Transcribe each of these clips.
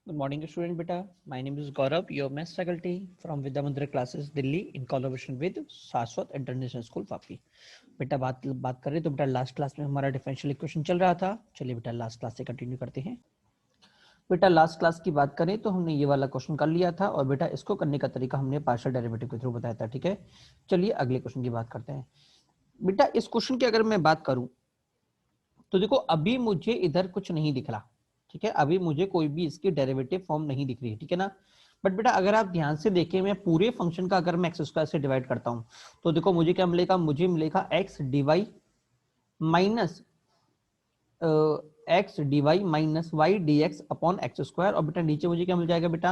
Good morning, student beta. My name is Gaurav, your maths faculty from Vidya Mandir classes, Delhi, in collaboration with शाश्वत international school Vapi. बेटा बात करें तो बेटा last class में हमारा डिफरेंशियल इक्वेशन चल रहा था। चलिए बेटा लास्ट क्लास से कंटिन्यू करते हैं। बेटा लास्ट क्लास की बात करें तो हमने ये वाला क्वेश्चन कर लिया था और बेटा इसको करने का तरीका हमने पार्शियल डेरिवेटिव के थ्रू बताया था। ठीक है, चलिए अगले क्वेश्चन की बात करते हैं। बेटा इस क्वेश्चन की अगर मैं बात करूं तो देखो अभी मुझे इधर कुछ नहीं दिख रहा। ठीक है, अभी मुझे कोई भी इसकी डेरिवेटिव फॉर्म नहीं दिख रही है। ठीक है ना, बट बेटा अगर आप ध्यान से देखें, मैं पूरे फंक्शन का अगर मैं एक्स स्क्वायर से डिवाइड करता हूं तो देखो मुझे क्या मिलेगा, मुझे मिलेगा x d y minus x d y minus y d x upon x square. और बेटा नीचे मुझे क्या मिल जाएगा बेटा,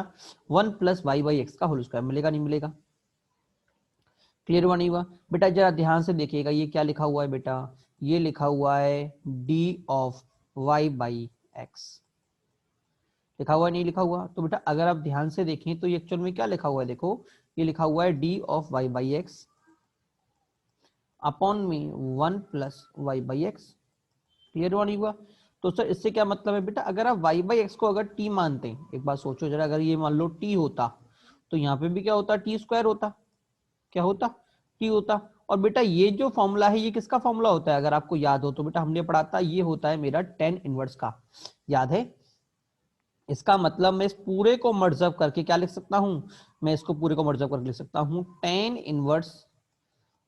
1 + y/x का होल स्क्वायर। मिलेगा नहीं मिलेगा? क्लियर हुआ नहीं हुआ? बेटा जरा ध्यान से देखिएगा, ये क्या लिखा हुआ है बेटा, ये लिखा हुआ है डी ऑफ y/x। लिखा हुआ है नहीं लिखा हुआ? तो बेटा अगर आप ध्यान से देखें तो ये एक्चुअल में क्या लिखा हुआ है, देखो ये लिखा हुआ है डी ऑफ y/x अपॉन में 1 + y/x। क्लियर हुआ नहीं हुआ? तो सर इससे क्या मतलब है बेटा, अगर आप y/x को अगर t मानते हैं, एक बात सोचो जरा, अगर ये मान लो t होता तो यहाँ पे भी क्या होता, t² होता। क्या होता? t होता। और बेटा ये जो फॉर्मूला है ये किसका फॉर्मूला होता है, अगर आपको याद हो तो बेटा हमने पढ़ा था, ये होता है मेरा tan इनवर्स का। याद है? इसका मतलब मैं इस पूरे को मर्ज अप करके क्या लिख सकता हूं, मैं इसको पूरे को मर्ज अप करके लिख सकता हूं tan इनवर्स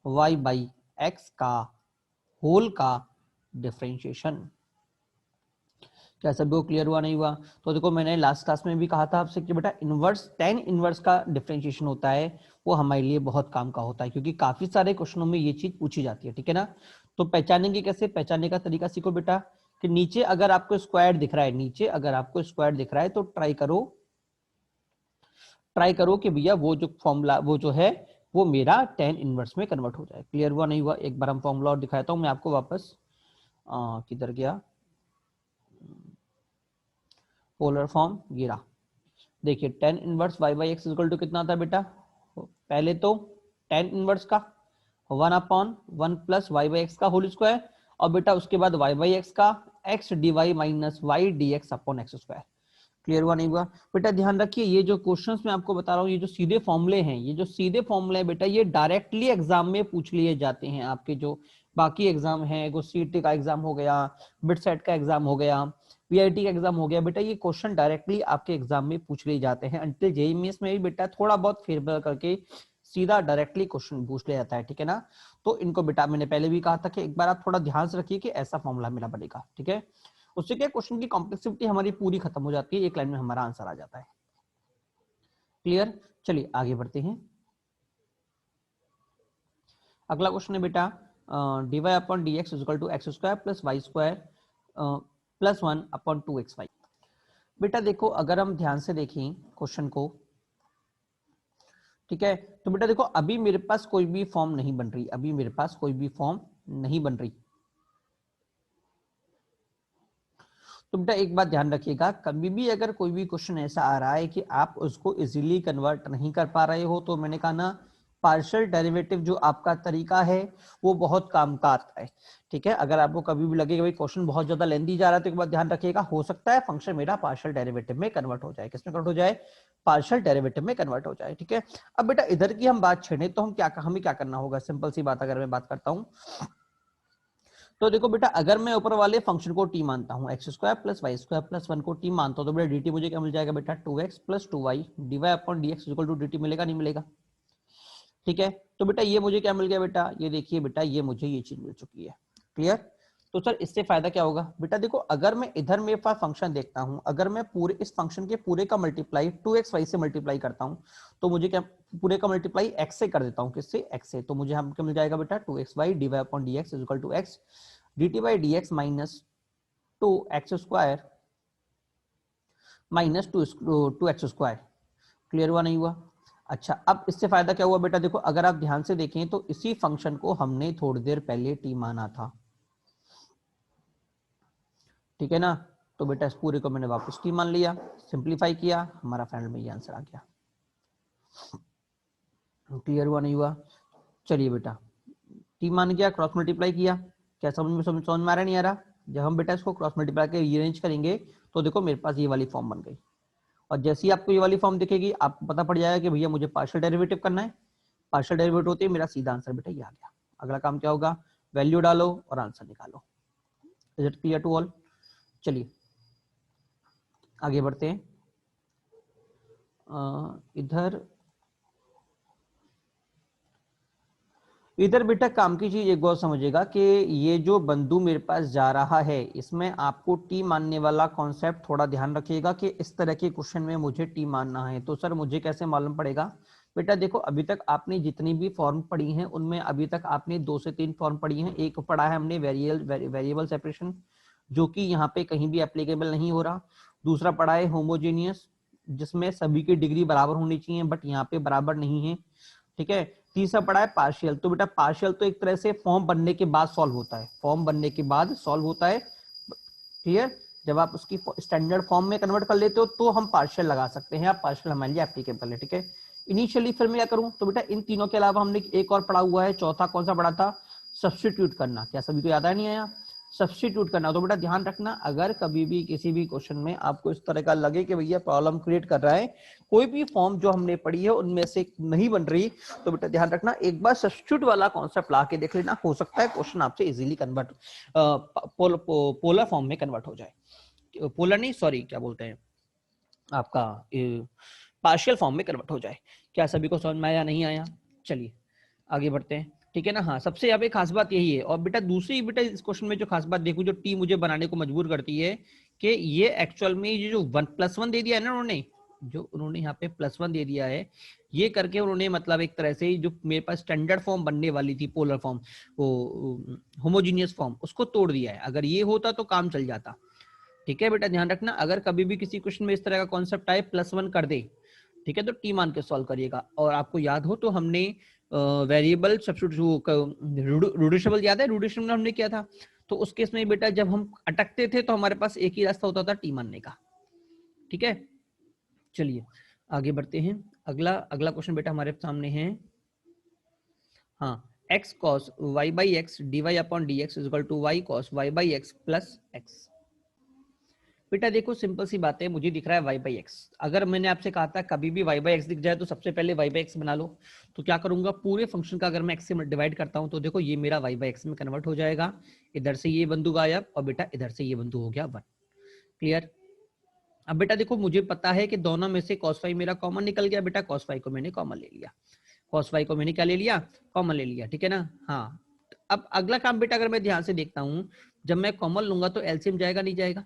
y/x का होल का डिफरेंशिएशन। क्या सब को क्लियर हुआ नहीं हुआ? तो देखो मैंने लास्ट क्लास में भी कहा था आपसे कि बेटा इनवर्स tan इनवर्स का डिफरेंशिएशन होता है, वो हमारे लिए बहुत काम का होता है, क्योंकि काफी सारे क्वेश्चनों में ये चीज पूछी जाती है। ठीक है ना, तो पहचानेंगे कैसे, पहचानने का तरीका सीखो बेटा। कि नीचे अगर आपको स्क्वायर दिख रहा है, नीचे अगर आपको स्क्वायर दिख रहा है तो ट्राई करो कि भैया वो जो फॉर्मूला वो जो है वो मेरा tan इनवर्स में कन्वर्ट हो जाए। क्लियर हुआ नहीं हुआ? एक बार हम फॉर्मूला और दिखाता हूं मैं आपको वापस। किधर गया पोलर फॉर्म, ये रहा। देखिए tan inverse y/x equal to कितना था बेटा, पहले तो tan इनवर्स का 1/1 + y/x का होल स्क्वायर, और बेटा उसके बाद y/x का x dy minus y dx upon x square. Clear हुआ नहीं हुआ? बेटा ध्यान रखिए, ये जो क्वेश्चंस मैं आपको बता रहा हूँ, ये जो सीधे फॉर्मूले हैं, ये जो सीधे फॉर्मूले हैं बेटा, ये डायरेक्टली एग्जाम में पूछ लिए जाते हैं। आपके जो बाकी एग्जाम है, सीटी का एग्जाम हो गया, बिटसेट का एग्जाम हो गया, वीआईटी का एग्जाम हो गया, बेटा ये क्वेश्चन डायरेक्टली आपके एग्जाम में पूछ लिए जाते हैं। अंटिल जेईई मेंस में भी बेटा थोड़ा बहुत फेरबदल करके सीधा डायरेक्टली क्वेश्चन पूछ लिया जाता है। ठीक है ना, तो इनको बेटा मैंने पहले भी कहा था कि एक बार आप थोड़ा ध्यान से रखिए कि ऐसा फॉर्मूला मेरा बनेगा। ठीक है, उससे क्या क्वेश्चन की कॉम्प्लेक्सिटी हमारी पूरी खत्म हो जाती है, एक लाइन में हमारा आंसर आ जाता है। क्लियर? चलिए आगे बढ़ते हैं। अगला क्वेश्चन है बेटा dy upon dx equal to x square plus y square plus 1/2xy। बेटा देखो अगर हम ध्यान से देखें क्वेश्चन को, ठीक है, तो बेटा देखो अभी मेरे पास कोई भी फॉर्म नहीं बन रही, अभी मेरे पास कोई भी फॉर्म नहीं बन रही। तो बेटा एक बात ध्यान रखिएगा, कभी भी अगर कोई भी क्वेश्चन ऐसा आ रहा है कि आप उसको इजीली कन्वर्ट नहीं कर पा रहे हो, तो मैंने कहा ना पार्शियल डेरिवेटिव जो आपका तरीका है वो बहुत काम का आता है। ठीक है, अगर आपको कभी भी लगेगा भाई क्वेश्चन बहुत ज्यादा लेंदी जा रहा है, तो एक बात ध्यान रखिएगा, हो सकता है फंक्शन मेरा पार्शियल डेरिवेटिव में कन्वर्ट हो जाए। किसमें कन्वर्ट हो जाए? पार्शियल डेरिवेटिव में कन्वर्ट हो जाए। ठीक है, अब बेटा इधर की हम बात छेड़े तो हमें क्या करना होगा, सिंपल सी बात अगर मैं बात करता हूँ तो देखो बेटा, अगर मैं ऊपर वाले फंक्शन को टी मानता हूं, x square plus y square plus 1 को टी मानता हूं, तो बेटा dt मुझे क्या मिल जाएगा बेटा, 2x plus 2y dy upon dx equal to dt। मिलेगा नहीं मिलेगा? ठीक है, तो बेटा ये मुझे क्या मिल गया बेटा, ये देखिए बेटा ये मुझे ये चीज मिल चुकी है। क्लियर? तो सर इससे फायदा क्या होगा बेटा, देखो अगर मैं इधर मेरे पास फंक्शन देखता हूं, अगर मैं पूरे इस फंक्शन के पूरे का मल्टीप्लाई 2xy से मल्टीप्लाई करता हूं, तो मुझे क्या, पूरे का मल्टीप्लाई x से कर देता हूं, किससे? x से, तो मुझे हम क्या मिल जाएगा बेटा, 2xy dy upon dx equal to x dt by dx minus 2x² minus 2x²। Clear हुआ नहीं हुआ? अच्छा, अब इससे फायदा क्या हुआ बेटा, देखो अगर आप ध्यान से देखें तो इसी फंक्शन को हमने थोड़ी देर पहले टी माना था। ठीक है ना, तो बेटा इस पूरे को मैंने वापस टी मान लिया, सिंप्लीफाई किया, हमारा फाइनल में ये आंसर आ गया। क्लियर हुआ नहीं हुआ? चलिए बेटा टी मान गया, क्रॉस मल्टीप्लाई किया, क्या समझ में आ रहा नहीं आ रहा? जब हम बेटा इसको क्रॉस मल्टीप्लाई के रीअरेंज करेंगे तो देखो मेरे पास ये वाली फॉर्म बन गई। और जैसे ही आपको ये वाली फॉर्म दिखेगी आपको पता पड़ जाएगा कि भैया मुझे पार्शियल डेरिवेटिव करना है। पार्शियल डेरिवेटिव होते ही मेरा सीधा आंसर बेटा ये आ गया। अगला काम क्या होगा, वैल्यू डालो और आंसर निकालो। Is it clear to all? चलिए आगे बढ़ते हैं। इधर बेटा काम की चीज एक बार समझिएगा कि ये जो बंधु मेरे पास जा रहा है इसमें आपको टी मानने वाला कॉन्सेप्ट थोड़ा ध्यान रखिएगा कि इस तरह के क्वेश्चन में मुझे टी मानना है। तो सर मुझे कैसे मालूम पड़ेगा? बेटा देखो अभी तक आपने जितनी भी फॉर्म पढ़ी हैं उनमें अभी तक आपने 2 से 3 फॉर्म पढ़ी हैं। एक पढ़ा है हमने वेरिएबल सेपरेशन, जो कि यहाँ पे कहीं भी एप्लीकेबल नहीं हो रहा। दूसरा पढ़ा है होमोजेनियस, जिसमें सभी की डिग्री बराबर होनी चाहिए, बट यहाँ पे बराबर नहीं है। ठीक है। तीसरा पढ़ा है पार्शियल। तो बेटा पार्शियल तो एक तरह से फॉर्म बनने के बाद सॉल्व होता है, फॉर्म बनने के बाद सॉल्व होता है। क्लियर? जब आप उसकी स्टैंडर्ड फॉर्म में कन्वर्ट कर लेते हो तो हम पार्शियल लगा सकते हैं, आप पार्शियल हमारे लिए एप्लीकेबल है। ठीक है। इनिशियली फिर मैं क्या करूं, तो बेटा इन तीनों के अलावा हमने एक और पढ़ा हुआ है, चौथा कौन सा पढ़ा था? सब्स्टिट्यूट करना। क्या सभी को याद नहीं आया? सब्स्टिट्यूट करना। तो बेटा ध्यान रखना, अगर कभी भी किसी भी क्वेश्चन में आपको इस तरह का लगे कि भैया प्रॉब्लम क्रिएट कर रहा है, कोई भी फॉर्म जो हमने पढ़ी है उनमें से नहीं बन रही, तो बेटा ध्यान रखना एक बार सब्स्टिट्यूट वाला कॉन्सेप्ट ला के देख लेना, हो सकता है क्वेश्चन आपसे इजीली कन्वर्ट पोलर फॉर्म में कन्वर्ट हो जाए। पोलर नहीं, सॉरी क्या बोलते हैं आपका, पार्शियल फॉर्म में कन्वर्ट हो जाए। क्या सभी को समझ में आया नहीं आया? चलिए आगे बढ़ते हैं। ठीक है ना। हाँ, सबसे यहाँ पे खास बात यही है। और बेटा दूसरी बेटा इस क्वेश्चन में जो खास बात देखो, जो टी मुझे बनाने को मजबूर करती है कि ये एक्चुअल में ये जो 1+1 दे दिया है ना उन्होंने, जो उन्होंने यहाँ पे +1 दे दिया है, ये करके उन्होंने मतलब एक तरह से जो मेरे पास स्टैंडर्ड फॉर्म बनने वाली थी, पोलर फॉर्म, वो होमोजीनियस फॉर्म, उसको तोड़ दिया है। अगर ये होता तो काम चल जाता। ठीक है बेटा ध्यान रखना, अगर कभी भी किसी क्वेश्चन में इस तरह का कॉन्सेप्ट आए +1 कर दे, ठीक है, तो टी मान के सॉल्व करिएगा। और आपको याद हो तो हमने वेरिएबल सब्स्टिट्यूट रिड्यूसिबल याद है, रिड्यूसिबल हमने किया था। तो उस केस में बेटा जब हम अटकते थे तो हमारे पास एक ही रास्ता होता था टी मानने का। ठीक है। चलिए आगे बढ़ते हैं। अगला क्वेश्चन बेटा हमारे सामने है। हाँ, x cos y by x dy upon dx is equal to y cos y by x plus x। बेटा देखो सिंपल सी बात है, मुझे दिख रहा है y बाई एक्स। अगर मैंने आपसे कहा था कभी भी y बाई एक्स दिख जाए तो सबसे पहले y बाई एक्स बना लो, तो क्या करूंगा, पूरे फंक्शन का अगर मैं x से डिवाइड करता हूं तो देखो ये मेरा y बाई एक्स में कन्वर्ट हो जाएगा। इधर से ये बिंदु गायब और बेटा इधर से ये बिंदु हो गया 1। क्लियर? अब बेटा देखो मुझे पता है कि दोनों में से cos फाई मेरा कॉमन निकल गया। बेटा cos फाई को मैंने कॉमन ले लिया, cos फाई को मैंने क्या ले लिया, कॉमन ले लिया। ठीक है ना। हाँ, अब अगला काम बेटा अगर मैं ध्यान से देखता हूं, जब मैं कॉमन लूंगा तो एलसीएम जाएगा नहीं जाएगा?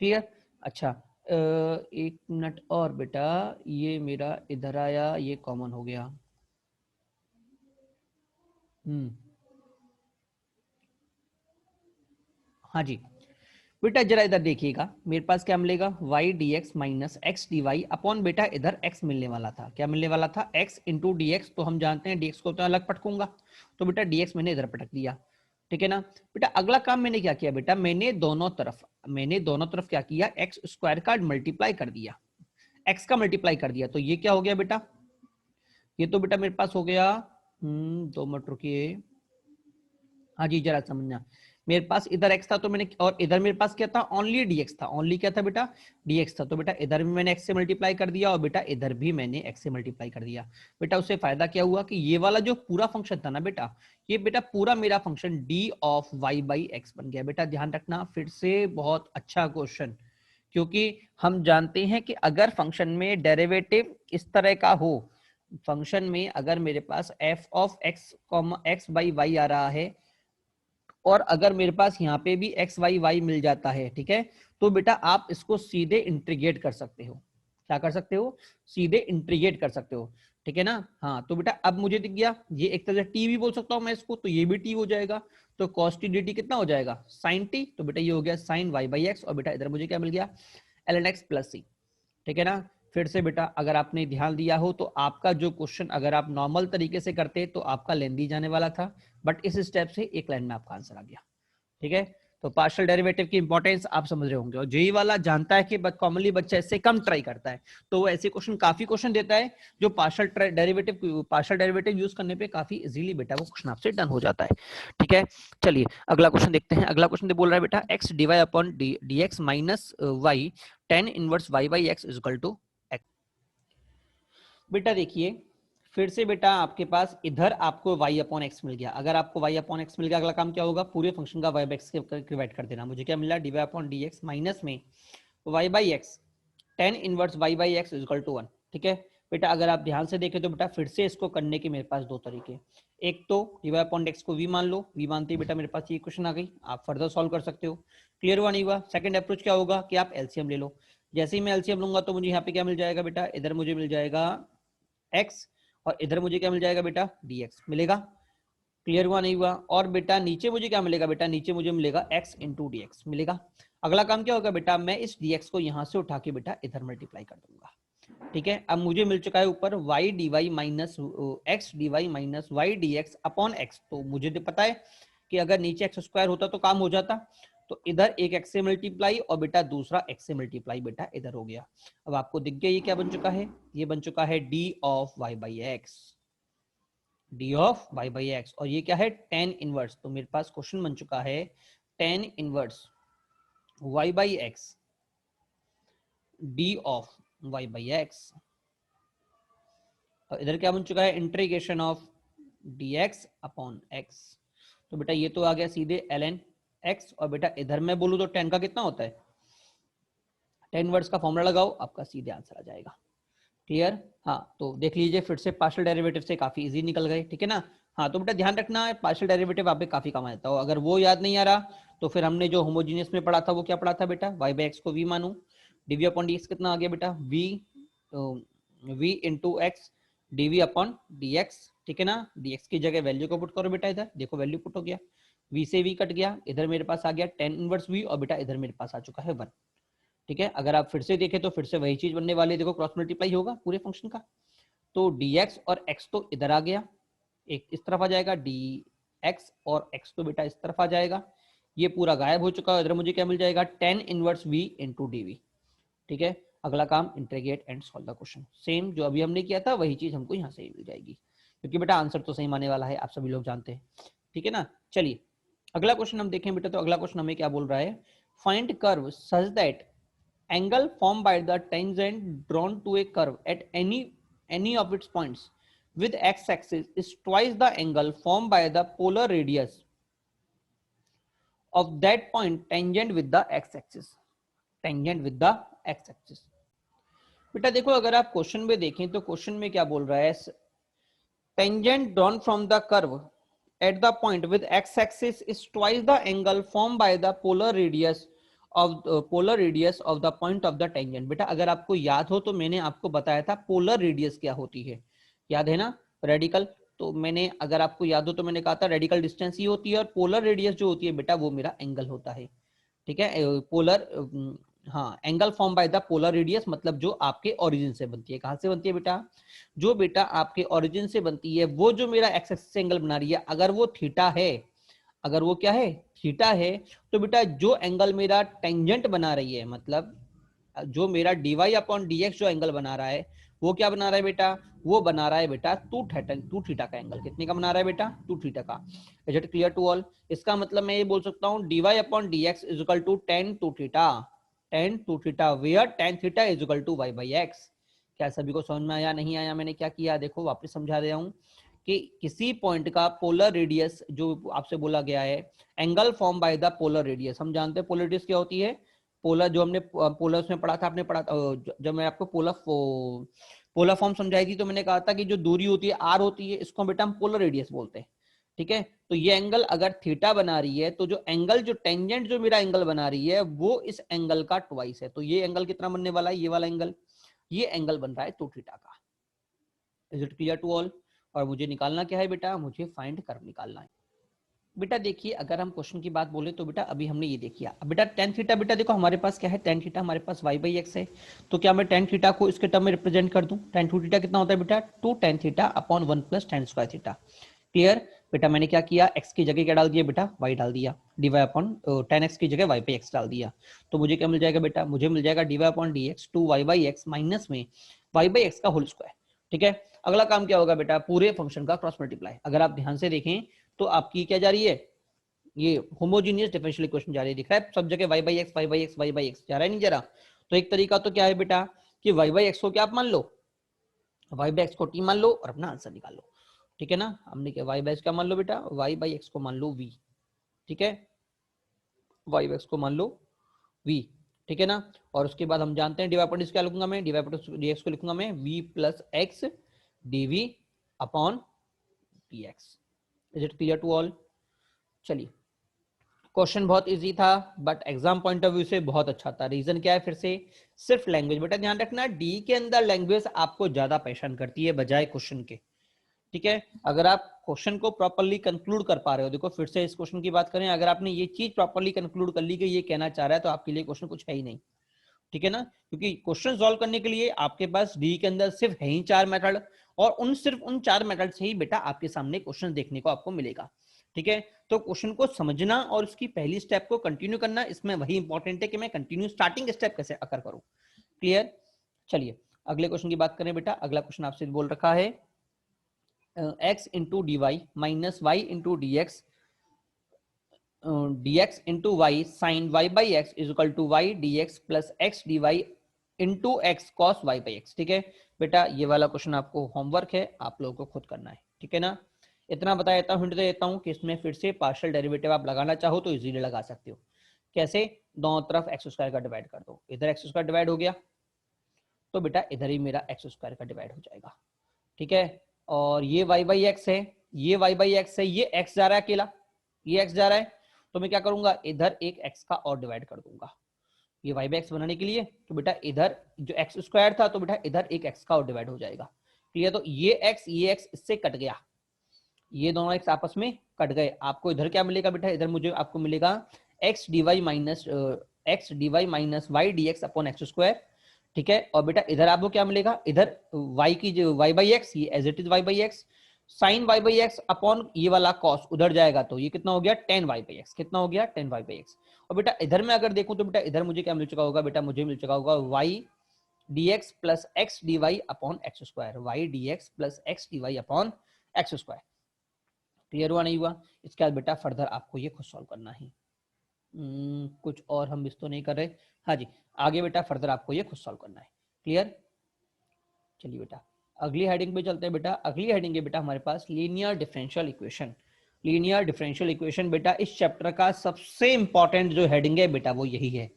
क्लियर? अच्छा, एक मिनट और बेटा, ये मेरा इधर आया, ये कॉमन हो गया। हाँ जी बेटा जरा इधर देखिएगा, मेरे पास क्या मिलेगा, y dx minus x d y upon बेटा इधर x मिलने वाला था। क्या मिलने वाला था? x into d x. तो हम जानते हैं dx को तो अलग पटकूंगा, तो बेटा dx मैंने इधर पटक दिया। ठीक है ना। बेटा अगला काम मैंने क्या किया, बेटा मैंने दोनों तरफ क्या किया, एक्स स्क्वायर का मल्टीप्लाई कर दिया, x का मल्टीप्लाई कर दिया। तो ये क्या हो गया बेटा, ये तो बेटा मेरे पास हो गया, 2 मिनट रुकिए। हाँ जी जरा समझना, मेरे पास इधर x था तो मैंने, और इधर मेरे पास क्या था, ओनली dx था। ओनली क्या था बेटा, dx था। तो बेटा इधर भी मैंने x से मल्टीप्लाई कर दिया और बेटा इधर भी मैंने x से मल्टीप्लाई कर दिया। बेटा उससे फायदा क्या हुआ कि ये वाला जो पूरा फंक्शन था ना बेटा, ये बेटा पूरा मेरा function d of y by x बन गया। बेटा ध्यान रखना, फिर से बहुत अच्छा क्वेश्चन, क्योंकि हम जानते हैं कि अगर फंक्शन में डेरिवेटिव इस तरह का हो, फंक्शन में अगर मेरे पास f of x by Y आ रहा है और अगर मेरे पास यहाँ पे भी एक्स वाई वाई मिल जाता है, ठीक है, तो बेटा आप इसको सीधे इंटीग्रेट कर सकते हो। क्या कर सकते हो? सीधे इंटीग्रेट कर सकते हो। ठीक है ना। हाँ, तो बेटा अब मुझे दिख गया, ये एक तरह से टी भी बोल सकता हूँ मैं इसको, तो ये भी टी हो जाएगा। तो कॉस टी डी टी कितना हो जाएगा, साइन टी। तो बेटा ये हो गया साइन वाई बाई एक्स, और बेटा इधर मुझे क्या मिल गया, एल एन एक्स प्लस सी। ठीक है ना। फिर से बेटा अगर आपने ध्यान दिया हो तो आपका जो क्वेश्चन अगर आप नॉर्मल तरीके से करते तो आपका लेंदी जाने वाला था, बट इस स्टेप से एक लाइन में आपका आंसर आ गया। ठीक है। तो पार्शियल डेरिवेटिव की इंपॉर्टेंस आप समझ रहे होंगे, और जेई वाला जानता है कि कॉमनली बच्चा इससे कम ट्राई करता है, तो वो ऐसे क्वेश्चन काफी क्वेश्चन देता है जो पार्शियल डेरिवेटिव यूज करने पे काफी इजीली बेटा वो क्वेश्चन आपसे डन हो जाता है। ठीक है, चलिए अगला क्वेश्चन देखते हैं। अगला क्वेश्चन बोल रहा है बेटा x d y upon d x minus y tan inverse y by x is equal to x. बेटा देखिए फिर से बेटा आपके पास इधर आपको y अपॉन एक्स मिल गया। अगर आपको y अपॉन एक्स मिल गया, अगला काम क्या होगा, पूरे फंक्शन का y बाई एक्स डिवाइड कर देना। मुझे क्या मिला, d y upon d x minus में y by x tan inverse y by x is equal to 1। ठीक है बेटा, अगर आप ध्यान से देखें तो बेटा फिर से इसको करने के मेरे पास दो तरीके, एक तो डी वाई अपॉन एक्स को v मान लो, v मानते ही बेटा मेरे पास ये क्वेश्चन आ गई, आप फर्दर सॉल्व कर सकते हो। क्लियर हुआ नहीं हुआ? सेकंड अप्रोच क्या होगा कि आप एलसीएम ले लो। जैसे ही मैं एलसीएम लूंगा तो मुझे यहाँ पे क्या मिल जाएगा बेटा, इधर मुझे मिल जाएगा x और इधर मुझे क्या मिल जाएगा बेटा, dx मिलेगा। क्लियर हुआ नहीं हुआ? और बेटा नीचे मुझे क्या मिलेगा बेटा, नीचे मुझे मिलेगा x इंटू डी एक्स मिलेगा। अगला काम क्या होगा बेटा, मैं इस dx को यहां से उठा के बेटा इधर मल्टीप्लाई कर दूंगा। ठीक है, अब मुझे मिल चुका है ऊपर y d y minus x d y minus y d x upon x. तो मुझे तो पता है कि अगर नीचे एक्स स्क्वायर होता तो काम हो जाता, तो इधर एक एक्स से मल्टीप्लाई और बेटा दूसरा एक्स से मल्टीप्लाई बेटा इधर हो गया। अब आपको दिख गया ये क्या बन चुका है, ये बन चुका है d of y by x, d of y by x, और ये क्या है टेन इनवर्स। तो मेरे पास क्वेश्चन बन चुका है tan inverse y by x d of y by x, और इधर क्या बन चुका है integration of d x upon x. तो बेटा ये तो आ गया सीधे ln x, और बेटा इधर मैं बोलूं तो 10 का कितना होता है, 10 वर्ड्स का फॉर्मूला लगाओ, आपका सीधे आंसर आ जाएगा। क्लियर? हाँ, तो देख लीजिए फिर से पार्शियल डेरिवेटिव से काफी इजी निकल गए। ठीक है ना? हाँ, तो बेटा ध्यान रखना है पार्शियल डेरिवेटिव आप पे काफी कम आता हो। अगर वो याद नहीं आ रहा तो फिर हमने जो होमोजीनियस में पढ़ा था वो क्या पढ़ा था बेटा, y बाई एक्स को v मानो, dv अपॉन dx कितना आ गया बेटा, v into x dv upon dx। ठीक है ना? dx की जगह वैल्यू को पुट करो बेटा, इधर देखो वैल्यू पुट हो गया, v से v कट गया, इधर मेरे पास आ गया टेन इनवर्स v, और बेटा इधर मेरे पास आ चुका है 1। ठीक है, अगर आप फिर से देखें तो फिर से वही चीज बनने वाली है, देखो क्रॉस मल्टीप्लाई होगा पूरे फंक्शन का। तो dx और x तो इधर आ गया, एक इस तरफ आ जाएगा, dx और x तो बेटा इस तरफ आ जाएगा, ये पूरा गायब हो चुका है। इधर मुझे क्या मिल जाएगा, tan inverse v into dv। ठीक है, अगला काम integrate and solve the question, same जो अभी हमने किया था वही चीज हमको यहाँ से मिल जाएगी, क्योंकि बेटा आंसर तो सही आने वाला है, आप सभी लोग जानते हैं। ठीक है ना? चलिए अगला क्वेश्चन हम देखें बेटा, तो अगला क्वेश्चन हमें क्या बोल रहा है, find curve such that angle form by the tangent drawn to a curve at any of its points with x-axis is twice the angle formed by the polar radius of that point tangent with the x-axis, tangent with the x-axis। बेटा देखो अगर आप question में देखें तो question में क्या बोल रहा है, tangent drawn from the curve at the point with x-axis is twice the angle formed by the polar radius of the point of the tangent। बेटा अगर आपको याद हो तो मैंने आपको बताया था पोलर रेडियस क्या होती है, याद है ना, रेडिकल। तो मैंने अगर आपको याद हो तो मैंने कहा था रेडिकल डिस्टेंस ही होती है, और पोलर रेडियस जो होती है बेटा वो मेरा एंगल होता है। ठीक है, पोलर, हाँ, angle form by the polar radius मतलब जो आपके ओरिजिन से बनती है। कहां से बनती है बेटा, जो बेटा आपके ओरिजिन से बनती है, वो जो मेरा एक्स एक्सिस से एंगल बना रही है, अगर वो थीटा है, अगर वो क्या है थीटा है, तो बेटा जो एंगल मेरा टेंजेंट बना रही है, मतलब जो मेरा dy अपॉन dx जो एंगल बना रहा है, वो क्या बना रहा है बेटा, वो बना रहा है बेटा टू थीटा का एंगल। कितने का बना रहा है बेटा, टू थीटा का। Is it clear to all? इसका मतलब मैं ये बोल सकता हूँ dy upon dx is equal to tan two theta where tan theta is equal to y by x. क्या सभी को समझ में आया? नहीं आया? मैंने क्या किया देखो वापस समझा रहा हूँ कि किसी पॉइंट का पोलर रेडियस जो आपसे बोला गया है, angle form by the polar radius. हम जानते हैं पोलर रेडियस क्या होती है, पोलर जो हमने पोलर में पढ़ा था, आपने पढ़ा जब मैं आपको पोलर फॉर्म समझाई थी तो मैंने कहा था कि जो दूरी होती है r होती है, इसको बेटा हम पोलर रेडियस बोलते हैं। ठीक है, तो ये एंगल अगर थीटा बना रही है तो जो एंगल जो टेंजेंट जो मेरा एंगल बना रही है वो इस एंगल का ट्वाइस है। तो ये एंगल कितना बनने वाला है, ये वाला एंगल, ये एंगल बन रहा है टू थीटा का। Is it clear to all? और मुझे निकालना क्या है बेटा, मुझे फाइंड कर्व निकालना है। बेटा देखिए अगर हम क्वेश्चन की बात बोले तो बेटा अभी हमने ये देखिया, अब बेटा टेन थीटा, बेटा देखो हमारे पास क्या है, टेन थीटा हमारे पास y बाई एक्स है, तो क्या मैं टेन थीटा को इसके टर्म में रिप्रेजेंट कर दूं, टेन टू थीटा कितना होता है बेटा, two tan theta upon one plus tan square theta. Clear? बेटा मैंने क्या किया, x की जगह क्या डाल दिया बेटा, y डाल दिया, dy अपॉन 10x की जगह y पे x डाल दिया, तो मुझे क्या मिल जाएगा बेटा, मुझे मिल जाएगा dy upon dx 2y by x minus में y बाई एक्स का होल स्क्वायर। ठीक है, अगला काम क्या होगा बेटा, पूरे फंक्शन का क्रॉस मल्टीप्लाई। अगर आप ध्यान से देखें तो आपकी क्या जा रही है, ये होमोजीनियस डिफरेंशियल इक्वेशन जा रही है, दिख रहा है सब जगह y by x y by x y by x जा रहा है, नहीं जा रहा। तो एक तरीका तो क्या है बेटा कि y बाई एक्स को क्या आप मान लो, y बाई एक्स को t मान लो और अपना आंसर निकाल लो। ठीक है ना, हमने क्या y बाई एक्स क्या मान लो बेटा, y बाई एक्स को मान लो v। ठीक है, y बाई एक्स को मान लो v। ठीक है ना, और उसके बाद हम जानते हैं डिवाइड क्या लिखूंगा मैं, डिवाइड dx को लिखूंगा मैं v plus x dv upon dx। Is it clear to all? चलिए, क्वेश्चन बहुत इजी था but exam point of view से बहुत अच्छा था। रीजन क्या है, फिर से सिर्फ लैंग्वेज। बेटा ध्यान रखना, डी के अंदर लैंग्वेज आपको ज्यादा परेशान करती है बजाय क्वेश्चन के। ठीक है, अगर आप क्वेश्चन को प्रॉपर्ली कंक्लूड कर पा रहे हो, देखो फिर से इस क्वेश्चन की बात करें, अगर आपने ये चीज प्रॉपर्ली कंक्लूड कर ली कि ये कहना चाह रहा है, तो आपके लिए क्वेश्चन कुछ है ही नहीं। ठीक है ना, क्योंकि क्वेश्चन सॉल्व करने के लिए आपके पास डी के अंदर सिर्फ है ही 4 मेथड, और सिर्फ उन 4 मेथड से ही बेटा आपके सामने क्वेश्चन देखने को आपको मिलेगा। ठीक है, तो क्वेश्चन को समझना और उसकी पहली स्टेप को कंटिन्यू करना, इसमें वही इंपॉर्टेंट है कि मैं कंटिन्यू स्टार्टिंग स्टेप कैसे अकर करूं। क्लियर? चलिए अगले क्वेश्चन की बात करें बेटा। अगला क्वेश्चन आपसे बोल रखा है x into d y minus y into d x dx into y sine y by x is equal to y d x plus x d y into x cos y by x. ठीक है बेटा, ये वाला question आपको homework है, आप लोगों को खुद करना है। ठीक है ना, इतना बता देता हूँ, हिंट दे देता हूँ कि इसमें फिर से पार्शियल डेरिवेटिव आप लगाना चाहो तो इजीली लगा सकते हो। कैसे? दोनों तरफ एक्स स्क्वायर का डिवाइड कर दो, इधर एक्स स्क्वायर डिवाइड हो गया तो बेटा इधर ही मेरा एक्स स्क्वायर का डिवाइड हो जाएगा। ठीक है, और ये वाई बाई एक्स है, ये वाई बाई एक्स है, ये एक्स जा रहा है अकेला, ये एक्स जा रहा है, तो मैं क्या करूंगा, इधर एक एक्स का और डिवाइड कर दूंगा ये वाई बाई एक्स बनाने के लिए। तो बेटा इधर जो एक्स स्क्वायर था, तो बेटा इधर एक एक्स का और डिवाइड हो जाएगा। क्लियर? तो ये एक्स इससे कट गया, ये दोनों एक्स आपस में कट गए। आपको इधर क्या मिलेगा बेटा, इधर मुझे आपको मिलेगा x d y minus y d x upon x square. ठीक है, और बेटा इधर आपको क्या मिलेगा, इधर y की जो y बाई एक्स, ये as it is y by x sine y by x upon ये वाला कॉस उधर जाएगा, तो ये कितना हो गया 10 y बाई एक्स, कितना हो गया 10 y बाई एक्स। और बेटा इधर मैं अगर देखूं तो बेटा इधर मुझे क्या मिल चुका होगा, बेटा मुझे मिल चुका होगा y dx plus x d y upon x square, y dx plus x d y upon x square. Clear हुआ नहीं हुआ? इसके बाद बेटा फर्दर आपको ये खुद सॉल्व करना है। कुछ और हम मिस तो नहीं कर रहे? हाँ जी, आगे बेटा फर्दर आपको ये खुद सॉल्व करना है। क्लियर? चलिए बेटा अगली हेडिंग पे चलते हैं। बेटा अगली हेडिंग है बेटा हमारे पास linear differential equation. Linear differential equation बेटा इस चैप्टर का सबसे इंपॉर्टेंट जो हेडिंग है बेटा वो यही है।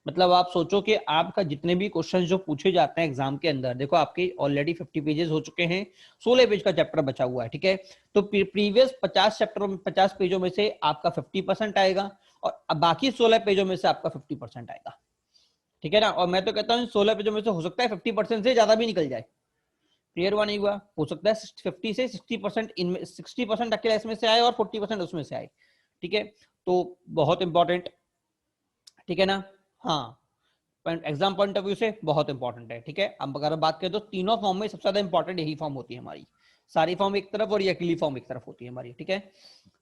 मतलब आप सोचो कि आपका जितने भी क्वेश्चन जो पूछे जाते हैं एग्जाम के अंदर, देखो आपके ऑलरेडी 50 पेजेस हो चुके हैं, 16 पेज का चैप्टर बचा हुआ है। ठीक है, तो प्रीवियस 50 चैप्टर में 50 पेजों में से आपका 50% आएगा और बाकी 16 पेजों में से आपका 50% आएगा। ठीक है ना, और मैं तो कहता हूँ 16 पेजों में से हो सकता है 50% से ज्यादा भी निकल जाए। क्लियर हुआ नहीं हुआ? हो सकता है 50 से 60% इनमें 60% अकेला इसमें से आए और 40% उसमें से आए। ठीक है, तो बहुत इंपॉर्टेंट। ठीक है ना, हाँ एग्जाम पॉइंट ऑफ व्यू से बहुत इंपॉर्टेंट है। ठीक है, अब अगर बात करें तो तीनों फॉर्म में सबसे ज्यादा इंपॉर्टेंट यही फॉर्म होती है हमारी, सारी फॉर्म एक तरफ और ये अकेली फॉर्म एक तरफ होती है हमारी। ठीक है,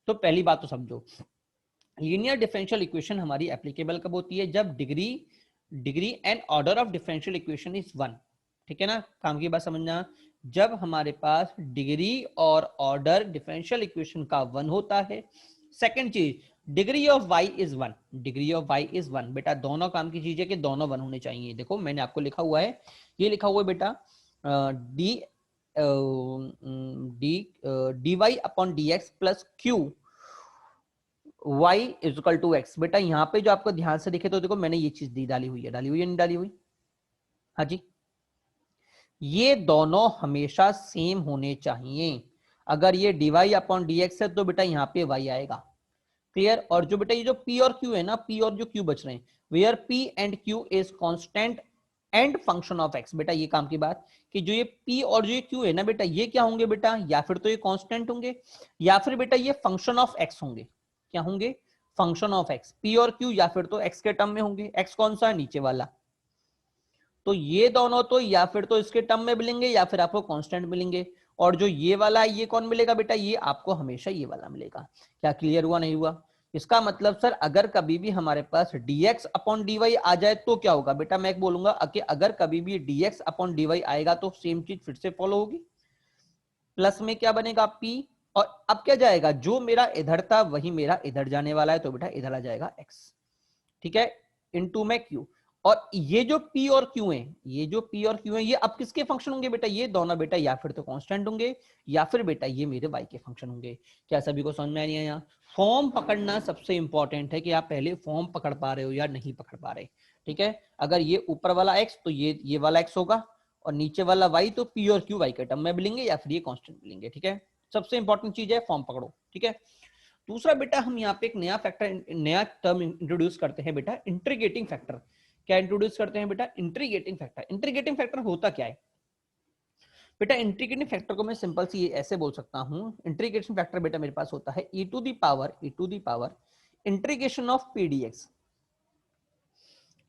तो पहली बात तो समझो, लीनियर डिफरेंशियल इक्वेशन हमारी एप्लीकेबल कब होती है, जब degree and order of differential equation is 1। ठीक है ना, काम की बात समझना, जब हमारे पास डिग्री और ऑर्डर डिफरेंशियल इक्वेशन का 1 होता है। सेकंड चीज, degree of y is 1, degree of y is 1। बेटा दोनों काम की चीज है कि दोनों 1 होने चाहिए। देखो मैंने आपको लिखा हुआ है, ये लिखा हुआ है बेटा d d y upon d x plus q y is equal to x. बेटा यहाँ पे जो आपको ध्यान से दिखे तो देखो मैंने ये चीज दी डाली हुई है, नहीं डाली हुई? हाँ जी, ये दोनों हमेशा सेम होने चाहिए। अगर ये dy अपॉन dx है तो बेटा यहाँ पे y आएगा। क्लियर? और जो बेटा ये जो p और q है ना, p और जो q बच रहे हैं, where p and q is constant and function of x। बेटा ये काम की बात कि जो ये p और जो ये q है ना बेटा, ये क्या होंगे बेटा, या फिर तो ये कांस्टेंट होंगे या फिर बेटा ये फंक्शन ऑफ x होंगे। क्या होंगे? Function of x। p और q या फिर तो x के टर्म में होंगे, x कौन सा है, नीचे वाला। तो ये दोनों तो या फिर तो इसके टर्म में मिलेंगे या फिर आपको कांस्टेंट मिलेंगे। और जो ये वाला है ये कौन मिलेगा बेटा, ये आपको हमेशा ये वाला मिलेगा। क्या क्लियर हुआ नहीं हुआ? इसका मतलब सर अगर कभी भी हमारे पास dx अपॉन dy आ जाए तो क्या होगा बेटा, मैं बोलूंगा कि अगर कभी भी dx अपॉन dy आएगा तो सेम चीज फिर से फॉलो होगी, प्लस में क्या बनेगा p, और अब क्या जाएगा, जो मेरा इधर था वही मेरा इधर जाने वाला है, तो बेटा इधर आ जाएगा x, ठीक है, इनटू में q। और ये जो p और q है, ये जो p और q है, ये अब किसके फंक्शन होंगे बेटा, ये दोनों बेटा या फिर तो कांस्टेंट होंगे या फिर बेटा ये मेरे y के फंक्शन होंगे। क्या सभी को समझ में आ रही है? यहाँ फॉर्म पकड़ना सबसे इंपॉर्टेंट है कि आप पहले फॉर्म पकड़ पा रहे हो या नहीं पकड़ पा रहे, ठीक है। अगर ये ऊपर वाला x तो ये वाला x होगा, और नीचे वाला y तो p और q y के टर्म में मिलेंगे या फिर ये कांस्टेंट मिलेंगे, ठीक है। सबसे इंपॉर्टेंट चीज है फॉर्म पकड़ो, ठीक है। दूसरा बेटा हम यहाँ पे एक नया फैक्टर, नया टर्म इंट्रोड्यूस करते हैं बेटा, इंटीग्रेटिंग फैक्टर। क्या इंट्रोड्यूस करते हैं बेटा, इंटीग्रेटिंग फैक्टर। इंटीग्रेटिंग फैक्टर होता क्या है बेटा, इंटीग्रेटिंग फैक्टर को मैं सिंपल सी ऐसे बोल सकता हूं, इंटीग्रेशन फैक्टर बेटा मेरे पास होता है e to the power integration of p d x,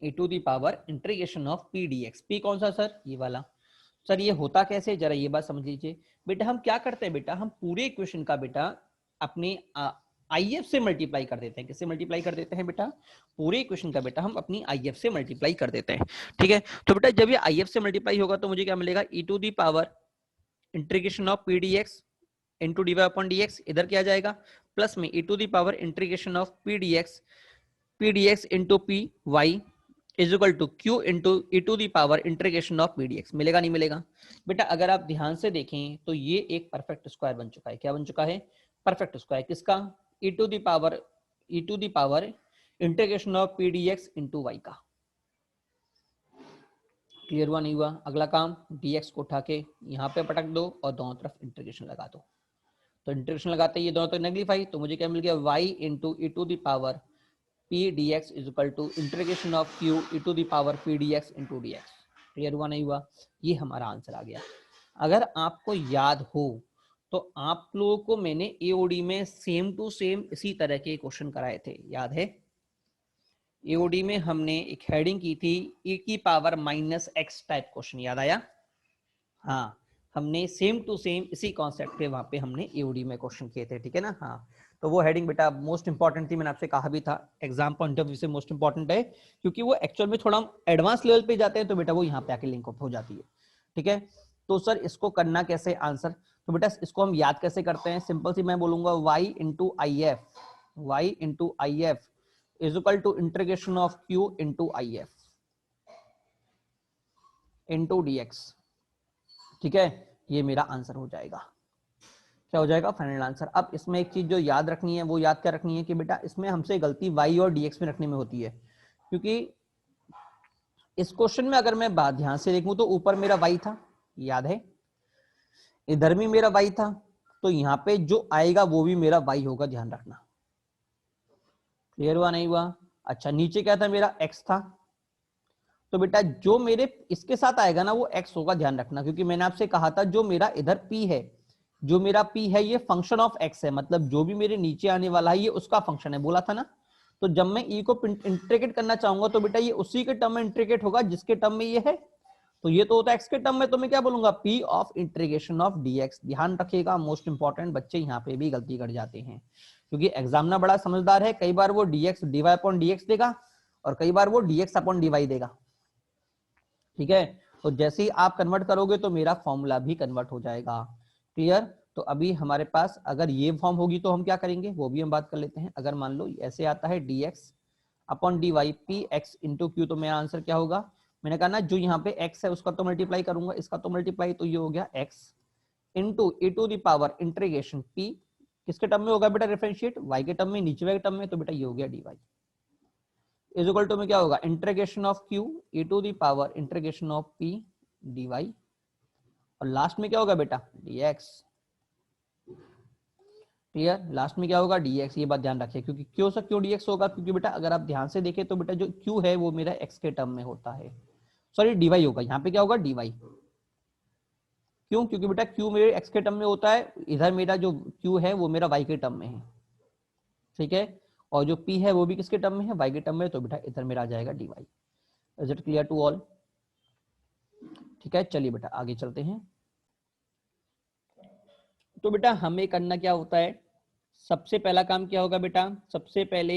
e to the power integration of p d x. P कौन सा सर, ये वाला। सर ये होता कैसे, जरा ये बात समझ लीजिए बेटा। हम क्या करते हैं बेटा, हम पूरे इक्वेशन का बेटा अपने आईएफ से मल्टीप्लाई कर देते हैं। किससे मल्टीप्लाई कर देते हैं बेटा, पूरे इक्वेशन का बेटा हम अपनी आईएफ से मल्टीप्लाई कर देते हैं, ठीक है। तो बेटा जब ये आईएफ से मल्टीप्लाई होगा तो मुझे क्या मिलेगा, e to the power integration of p dx into d y upon dx, इधर क्या जाएगा प्लस में e to the power integration of p dx into p y is equal to q into e to the power integration of p dx. मिलेगा नहीं मिलेगा बेटा? अगर आप ध्यान से देखें तो ये एक परफेक्ट स्क्वायर बन चुका है। क्या बन चुका है, परफेक्ट स्क्वायर। किसका, e to the power integration of p dx into y का। क्लियर हुआ नहीं हुआ? अगला काम, dx को उठा के यहाँ पे पटक दो और दोनों तरफ इंटीग्रेशन लगा दो। तो इंटीग्रेशन लगाते ही ये दोनों तरफ नेगलीफाई, तो मुझे क्या मिल गया, y into e to the power p d x is equal to integration of q e to the power p d x into d x. Clear हुआ नहीं हुआ? ये हमारा आंसर आ गया। अगर आपको याद हो तो आप लोगों को मैंने एओडी में सेम टू सेम इसी तरह के क्वेश्चन कराए थे, याद है? एओडी में हमने एक हेडिंग की थी e की power minus x type question, याद आया? हाँ, हमने सेम टू सेम इसी कॉन्सेप्ट पे वहां पे हमने एओडी में क्वेश्चन किए थे, ठीक है ना। हाँ, तो वो हेडिंग बेटा मोस्ट इंपॉर्टेंट थी, मैंने आपसे कहा भी था एग्जाम पॉइंट ऑफ व्यू से मोस्ट इंपॉर्टेंट है, क्योंकि वो एक्चुअल में थोड़ा एडवांस लेवल पे जाते हैं तो बेटा वो यहाँ पे आके लिंक अप हो जाती है, ठीक है। तो सर इसको करना कैसे आंसर, तो बेटा इसको हम याद कैसे करते हैं, सिंपल सी मैं बोलूंगा y into I F is equal to integration of q into I F into dx, ठीक है। ये मेरा आंसर हो जाएगा। क्या हो जाएगा, फाइनल आंसर। अब इसमें एक चीज जो याद रखनी है, वो याद क्या रखनी है कि बेटा इसमें हमसे गलती y और dx में रखने में होती है, क्योंकि इस क्वेश्चन में अगर मैं बात ध्यान से देखूं तो ऊपर मेरा y था, याद है, इधर भी मेरा y था, तो यहाँ पे जो आएगा वो भी मेरा y होगा, ध्यान रखना। क्लियर हुआ नहीं हुआ? अच्छा, नीचे क्या था, मेरा x था, तो बेटा जो मेरे इसके साथ आएगा ना वो x होगा, ध्यान रखना, क्योंकि मैंने आपसे कहा था जो मेरा इधर p है, जो मेरा p है ये फंक्शन ऑफ x है, मतलब जो भी मेरे नीचे आने वाला है ये उसका फंक्शन है, बोला था ना। तो जब मैं e को इंटीग्रेट करना चाहूंगा तो बेटा ये उसी के टर्म में इंटीग्रेट होगा जिसके टर्म में ये है, तो ये तो होता है x के टर्म में, तो मैं क्या बोलूंगा, p of integration of dx। ध्यान रखिएगा, मोस्ट इंपॉर्टेंट, बच्चे यहाँ पे भी गलती कर जाते हैं, क्योंकि एग्जामिनर बड़ा समझदार है, कई बार वो dx dy अपॉन dx देगा और कई बार वो dx अपॉन dy देगा, ठीक है। तो जैसे ही आप कन्वर्ट करोगे तो मेरा फॉर्मूला भी कन्वर्ट हो जाएगा। क्लियर? तो अभी हमारे पास अगर ये फॉर्म होगी तो हम क्या करेंगे वो भी हम बात कर लेते हैं। अगर मान लो ऐसे आता है dx upon dy P x into Q, तो मेरा आंसर क्या होगा, मैंने कहा ना जो यहाँ पे x है उसका तो मल्टीप्लाई करूंगा, इसका तो मल्टीप्लाई, तो ये हो गया x into e to the power integration p, किसके टर्म में होगा बेटा, डिफरेंशिएट y के टर्म में, नीचे वाले टर्म में, तो बेटा ये हो गया dy इज इक्वल टू में क्या होगा, integration of q e to the power integration of p dy, और लास्ट में क्या होगा बेटा, dx। क्लियर? लास्ट में क्या होगा, dx। ये बात ध्यान रखिए, क्योंकि क्यों सर क्यों dx होगा, क्योंकि बेटा अगर आप ध्यान से देखें तो बेटा जो q है वो मेरा x के टर्म में होता है, सॉरी dy होगा, यहाँ पे क्या होगा dy। क्यों? क्योंकि बेटा q मेरे x के टर्म में होता है, इधर मेरा जो q है वो मेरा y के टर्म में है, ठीक है, और जो p है वो भी किसके टर्म में है, y के टर्म में, तो बेटा इधर मेरा आ जाएगा dy। Is it clear to all? ठीक है, चलिए बेटा आगे चलते हैं। तो बेटा हमें करना क्या होता है, सबसे पहला काम क्या होगा बेटा, सबसे पहले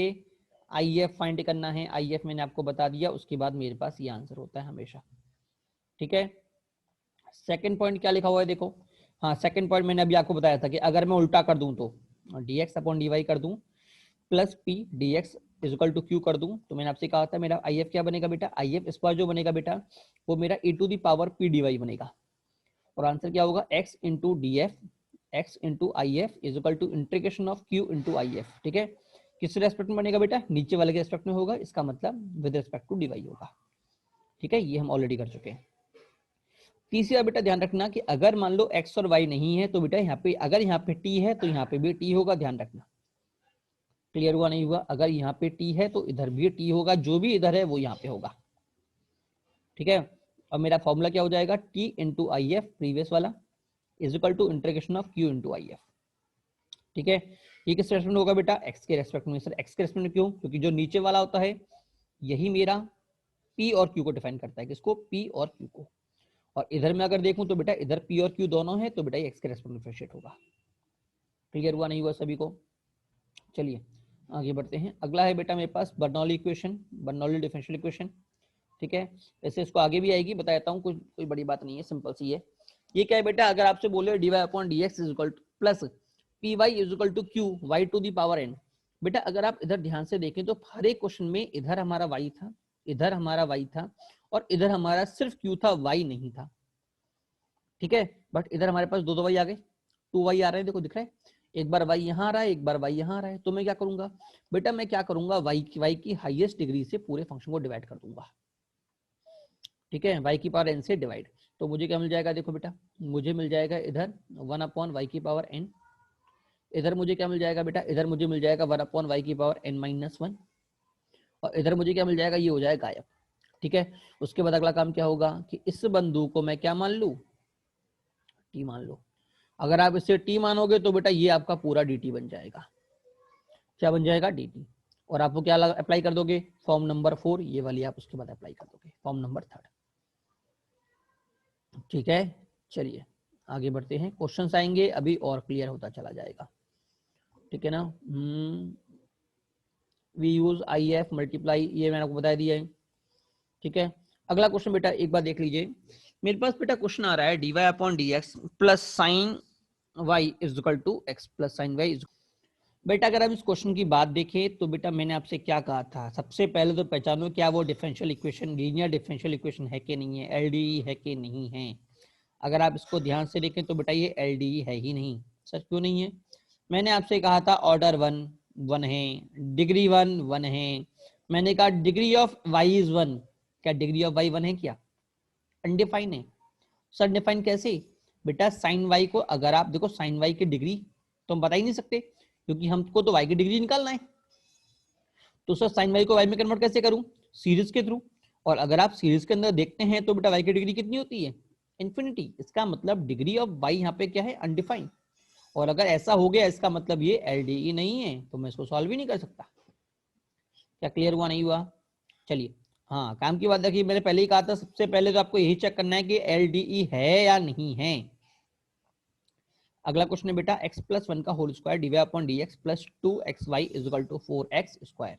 IF फाइंड करना है। IF मैंने आपको बता दिया, उसके बाद मेरे पास ये आंसर होता है हमेशा। ठीक है, सेकंड पॉइंट क्या लिखा हुआ है देखो। हाँ, सेकंड पॉइंट मैंने अभी आपको बताया था कि अगर मैं उल्टा कर दूं तो dx अपॉन dy कर दूं plus p dx is equal to q कर दूं, तो मैंने आपसे कहा था मेरा IF क्या बनेगा बेटा, IF स्क्वायर जो बनेगा बेटा वो मेरा e to the power p dy बनेगा। और आंसर क्या होगा, x into d f x into I F is equal to integration of q into I F. ठीक है, किस रेस्पेक्ट में बनेगा बेटा, नीचे वाले के रेस्पेक्ट में होगा, इसका मतलब विद रेस्पेक्ट टू dy होगा। ठीक है, ये हम ऑलरेडी कर चुके हैं। तीसरा बेटा ध्यान रखना कि अगर मान लो x और y नहीं है तो बेटा यहाँ पे अगर यहाँ पे t है तो यहाँ पे भी t होगा, ध्यान रखना। क्लियर हुआ नहीं हुआ, अगर यहाँ पे t है तो इधर भी t होगा, जो भी इधर है वो यहाँ पे होगा। ठीक है, अब मेरा फॉर्मूला क्या हो जाएगा, t into I F previous वाला is equal to integration of q into I F. ठीक है, ये किस रेस्पेक्ट में होगा बेटा, x के रेस्पेक्ट में। सर x के रेस्पेक्ट में क्यों, क्योंकि जो नीचे वाला होता है यही मेरा p और q को डिफाइन करता है, किसको, p और q को। और इधर में अगर देखूं तो बेटा इधर p और q दोनों है, तो बेटा ये x के रेस्पेक्ट में डिफरेंशिएट होगा। क्लियर हुआ नहीं हुआ सभी को। चलिए आगे बढ़ते हैं, अगला है बेटा मेरे पास Bernoulli equation, Bernoulli differential equation. ठीक है, वैसे इसको आगे भी आएगी, बताता हूँ, कोई बड़ी बात नहीं है, सिंपल सी है। ये क्या है बेटा, अगर आपसे बोले dy upon dx is equal to plus py is equal to q y to the power n। बेटा अगर आप इधर ध्यान से देखें तो हर एक क्वेश्चन में इधर हमारा y था, इधर हमारा y था, और इधर हमारा सिर्फ q था, y नहीं था। ठीक है, बट इधर हमारे पास दो y आ गए, 2y आ रहे हैं, देखो दिख रहा है, एक बार y यहाँ आ रहा है, एक बार y यहाँ आ रहा है। तो मैं क्या करूंगा बेटा, मैं क्या करूंगा, y की हाईएस्ट डिग्री से पूरे फंक्शन को डिवाइड कर दूंगा। ठीक है, y की पावर n से डिवाइड, तो मुझे क्या मिल जाएगा, देखो बेटा मुझे मिल जाएगा इधर 1 अपॉन y की पावर n, इधर मुझे क्या मिल जाएगा बेटा, इधर मुझे मिल जाएगा 1 अपॉन y की पावर n माइनस 1, और इधर मुझे क्या मिल जाएगा, ये हो जाएगा गायब। ठीक है, उसके बाद अगला काम क्या होगा कि इस बंदूक को मैं क्या मान लू, t मान लो। अगर आप इसे t मानोगे तो बेटा ये आपका पूरा dt बन जाएगा, क्या बन जाएगा, dt। और आपको क्या अप्लाई कर दोगे, फॉर्म नंबर 4, ये वाली आप उसके बाद अप्लाई कर दोगे, फॉर्म नंबर 3। ठीक है, चलिए आगे बढ़ते हैं, क्वेश्चंस आएंगे अभी और क्लियर होता चला जाएगा। ठीक है ना, we use I F multiply, ये मैंने आपको बता दिया है। ठीक है, अगला क्वेश्चन बेटा एक बार देख लीजिए, मेरे पास बेटा क्वेश्चन आ रहा है dy upon dx plus sine y is equal to x plus sine y। बेटा अगर हम इस क्वेश्चन की बात देखें तो बेटा मैंने आपसे क्या कहा था, सबसे पहले तो पहचानो क्या वो differential equation linear differential equation है कि नहीं है, एलडीई है कि नहीं है। अगर आप इसको ध्यान से देखें तो बेटा ये एलडीई है ही नहीं। सच क्यों नहीं है, मैंने आपसे कहा था ऑर्डर 1 है, डिग्री 1 है, मैंने कहा डिग्री ऑफ वाई इज 1, क्या डिग्री ऑफ वाई 1 है, क्या अनडिफाइन है। सर डिफाइन कैसे बेटा, साइन वाई को अगर आप देखो, साइन वाई की डिग्री तो हम बता ही नहीं सकते, क्योंकि हमको तो वाई की डिग्री निकालना है। तो सर साइन वाई को वाई में कन्वर्ट कैसे करूं, सीरीज के थ्रू। और अगर आप सीरीज के अंदर देखते हैं तो बेटा वाई की डिग्री कितनी होती है, इन्फिनिटी। इसका मतलब डिग्री ऑफ वाई यहाँ पे क्या है, अनडिफाइंड। और अगर ऐसा हो गया इसका मतलब ये एलडीई नहीं है, तो मैं इसको सॉल्व ही नहीं कर सकता। क्या क्लियर हुआ नहीं हुआ। चलिए हाँ, काम की बात देखिए, मैंने पहले ही कहा था सबसे पहले तो आपको यही चेक करना है कि एलडीई है या नहीं है। अगला क्वेश्चन है बेटा x प्लस 1 का whole square dy upon dx plus 2xy is equal to 4x square.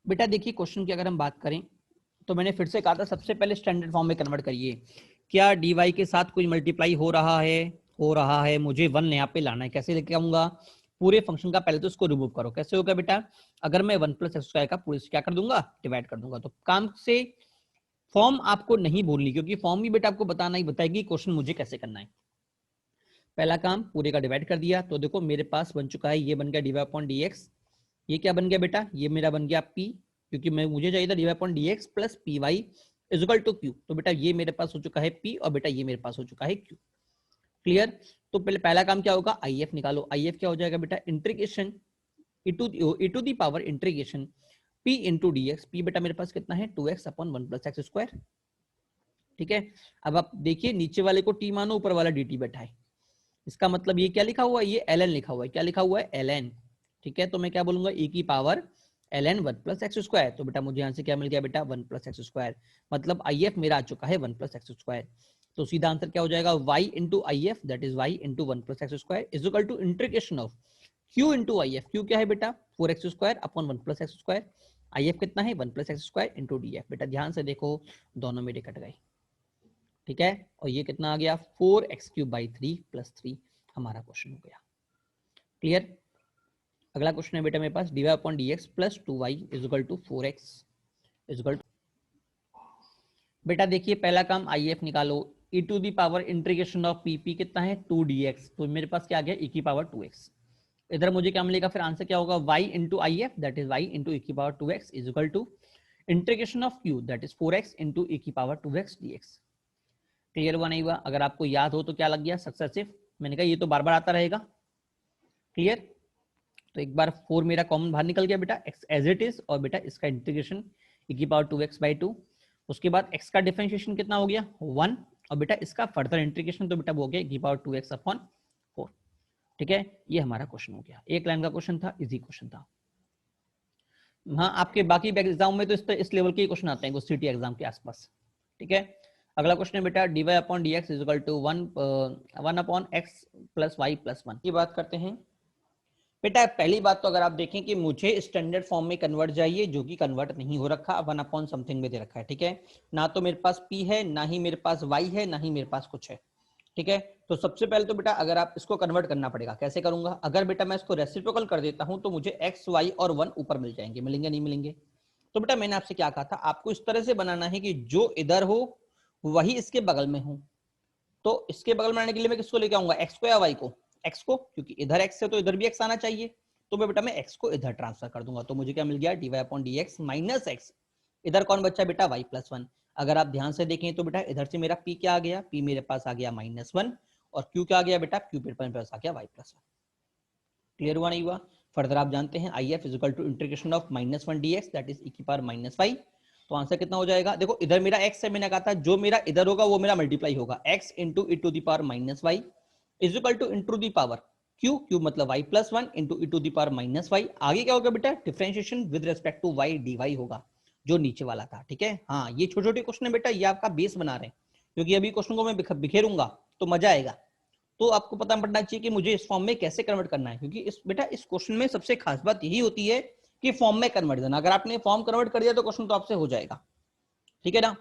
बेटा देखिए क्वेश्चन की अगर हम बात करें तो मैंने फिर से कहा था सबसे पहले स्टैंडर्ड फॉर्म में कन्वर्ट करिए। क्या dy के साथ कोई मल्टीप्लाई हो रहा है, मुझे 1 यहाँ पे लाना है। कैसे लेके आऊंगा, पूरे फंक्शन का पहले तो इसको रिमूव करो। कैसे होगा बेटा, अगर मैं 1 प्लस एक्स स्क्वायर का पूरे से क्या कर दूंगा, डिवाइड कर दूंगा। तो काम से फॉर्म आपको नहीं भूलनी, क्योंकि फॉर्म ही बेटा आपको बताना ही बताएगी क्वेश्चन मुझे कैसे करना है। पहला काम पूरे का डिवाइड कर दिया, तो देखो मेरे पास बन चुका है, ये बन गया d y upon d x. ये क्या बन गया बेटा, ये मेरा बन गया p, क्योंकि मैं मुझे चाहिए था d y upon d x plus p y is equal to q. तो बेटा ये मेरे पास हो चुका है p, और बेटा ये मेरे पास हो चुका है q। क्लियर। तो पहले पहला काम क्या होगा, IF निकालो। IF क्या हो जाएगा बेटा, integration e to the power integration p into d x. p बेटा मेरे पास कितना है, 2x upon 1 plus x square. ठीक है, अब आप देखिए नीचे वाले को t मानो, ऊपर वाला dt बैठा है। इसका मतलब ये क्या लिखा हुआ है, ये ln लिखा हुआ है। क्या लिखा हुआ है, ln। ठीक है, तो मैं क्या बोलूंगा, e की power ln 1 plus x square. तो बेटा मुझे यहाँ से क्या मिल गया बेटा, 1 प्लस एक्स स्क्वायर। मतलब IF मेरा आ चुका है 1 प्लस एक्स स्क्वायर। तो सीधा आंसर क्या हो जाएगा, y into I F that is y into one plus x square is equal to integration of q into I F. Q क्या है बेटा, 4x² upon one plus x square. I F कितना है, one plus x square into d f. बेटा ध्यान से देखो, दोनों मेरे कट गए, ठीक है। और ये कितना आ गया, 4x³ बाई 3 प्लस 3 हमारा क्वेश्चन हो गया। क्लियर। अगला क्वेश्चन है बेटा मेरे पास, dy upon dx plus 2y is equal to 4x is equal to. बेटा देखिए पहला काम आई एफ निकालो, e to the power integration of p कितना है 2dx, तो मेरे पास क्या आ गया e की पावर 2x। इधर मुझे क्या मिलेगा, फिर आंसर क्या होगा, y into I F that is y into e की power 2x is equal to integration of q that is 4x into e की पावर 2x dx। क्लियर हुआ नहीं हुआ? अगर आपको याद हो तो क्या लग गया, सक्सेसिव। मैंने कहा ये तो बार बार आता रहेगा। क्लियर। तो एक बार 4 मेरा कॉमन बाहर निकल गया बेटा, x एज इट इज, और बेटा इसका इंटीग्रेशन e की पावर 2x बाई 2। उसके बाद x का डिफरेंशिएशन कितना हो गया 1, और बेटा इसका फर्दर इंटीग्रेशन तो बेटा वो हो गया e की पावर 2x अपॉन 4। ठीक है, ये हमारा क्वेश्चन हो गया, एक लाइन का क्वेश्चन था, इजी क्वेश्चन था। हाँ, आपके बाकी एग्जाम में तो इस लेवल के क्वेश्चन आते हैं सीटी एग्जाम के आसपास। ठीक है, अगला क्वेश्चन है बेटा, dy upon dx is equal to 1 upon x plus y plus 1 की बात करते हैं। बेटा पहली बात तो अगर आप देखें कि मुझे स्टैंडर्ड फॉर्म में कन्वर्ट चाहिए, जो कि कन्वर्ट नहीं हो रखा, 1 अपॉन समथिंग में दे रखा है। ठीक है, ना तो मेरे पास p है, ना ही मेरे पास y है, ना ही मेरे पास कुछ है। ठीक है, तो सबसे पहले तो बेटा अगर आप इसको कन्वर्ट करना पड़ेगा, कैसे करूंगा, अगर बेटा मैं इसको रेसिप्रोकल कर देता हूं तो मुझे x, y और 1 ऊपर मिल जाएंगे, मिलेंगे नहीं मिलेंगे? तो बेटा मैंने आपसे क्या कहा था, आपको इस तरह से बनाना है कि जो इधर हो वही इसके बगल में हो। तो इसके बगल में आने के लिए मैं किसको लेके आऊंगा, x को या y को? x को, क्योंकि इधर x है तो इधर भी x आना चाहिए। तो मैं बेटा मैं x को इधर ट्रांसफर कर दूंगा, तो मुझे क्या मिल गया, dy upon dx minus x। इधर कौन बच्चा बेटा, y प्लस 1। अगर आप ध्यान से देखें तो बेटा इधर से मेरा p क्या आ गया, p मेरे पास आ गया -1, और q क्या आ गया बेटा, q मेरे पास आ गया y प्लस 1। क्लियर हुआ नहीं हुआ? फर्दर आप जानते हैं I F is equal to integration of -1 dx that is e की पावर -5। तो आंसर कितना हो जाएगा, देखो इधर मेरा x है, मैंने कहा था जो मेरा इधर होगा वो मेरा मल्टीप्लाई होगा, x into e to the power -y is equal to into the power q मतलब y plus 1 into e to the power -y। आगे क्या होगा बेटा, differentiation with respect to y dy होगा, जो नीचे वाला था। ठीक है, हाँ ये छोटे छोटे क्वेश्चन है बेटा, ये आपका बेस बना रहे हैं, क्योंकि अभी क्वेश्चन को मैं बिखेरूंगा तो मजा आएगा। तो आपको पता पड़ना चाहिए कि मुझे इस फॉर्म में कैसे कन्वर्ट करना है, क्योंकि इस बेटा इस क्वेश्चन में सबसे खास बात यही होती है कि फॉर्म में कन्वर्ट करना। अगर आपने फॉर्म कन्वर्ट कर दिया तो क्वेश्चन तो आपसे हो जाएगा। ठीक है ना।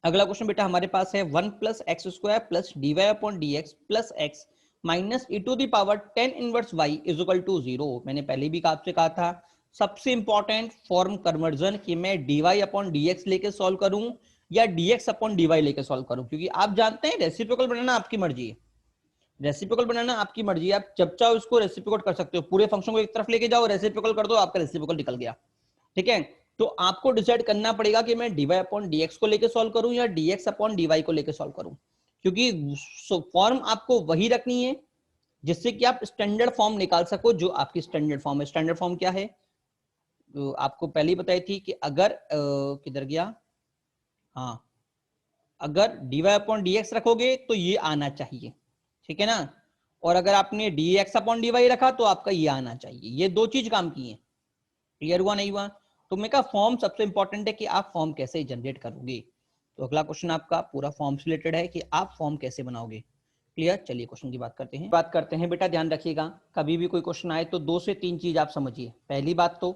अगला क्वेश्चन बेटा हमारे पास है 1 plus x square plus d y upon d x plus x minus e to the power 10 inverse y is equal to 0। मैंने पहले भी आपसे कहा था, सबसे इंपॉर्टेंट फॉर्म कन्वर्जन कि मैं d y upon d x लेके सॉल्व करूं या d x upon d y लेके सॉल्व करूं, क्योंकि आप जानते हैं रेसिप्रोकल बनाना आपकी मर्जी है। रेसिप्रोकल बनाना आपकी मर्जी है, आप जब चाहो इसको रेसिप्रोकल कर सकते हो, पूरे फंक्शन को एक तरफ लेके जाओ, रेसिप्रोकल कर दो, आपका रेसिप्रोकल निकल गया। ठीक है, तो आपको डिसाइड करना पड़ेगा कि मैं dy अपॉन dx को लेके सॉल्व करूं या dx अपॉन dy को लेके सॉल्व करूं, क्योंकि फॉर्म आपको वही रखनी है जिससे कि आप स्टैंडर्ड फॉर्म निकाल सको, जो आपकी स्टैंडर्ड फॉर्म है। स्टैंडर्ड फॉर्म क्या है, तो आपको पहले ही बताई थी कि अगर किधर गया, हाँ, अगर dy अपॉन dx रखोगे तो ये आना चाहिए, ठीक है ना, और अगर आपने dx अपॉन dy रखा तो आपका ये आना चाहिए, ये दो चीज काम की है। क्लियर हुआ नहीं हुआ? तो मैं कहा फॉर्म सबसे इंपॉर्टेंट है कि आप फॉर्म कैसे जनरेट करोगे। तो अगला क्वेश्चन आपका पूरा फॉर्म से रिलेटेड है कि आप फॉर्म कैसे बनाओगे। क्लियर, चलिए क्वेश्चन की बात करते हैं बेटा ध्यान रखिएगा, कभी भी कोई क्वेश्चन आए तो 2 से 3 चीज आप समझिए। पहली बात तो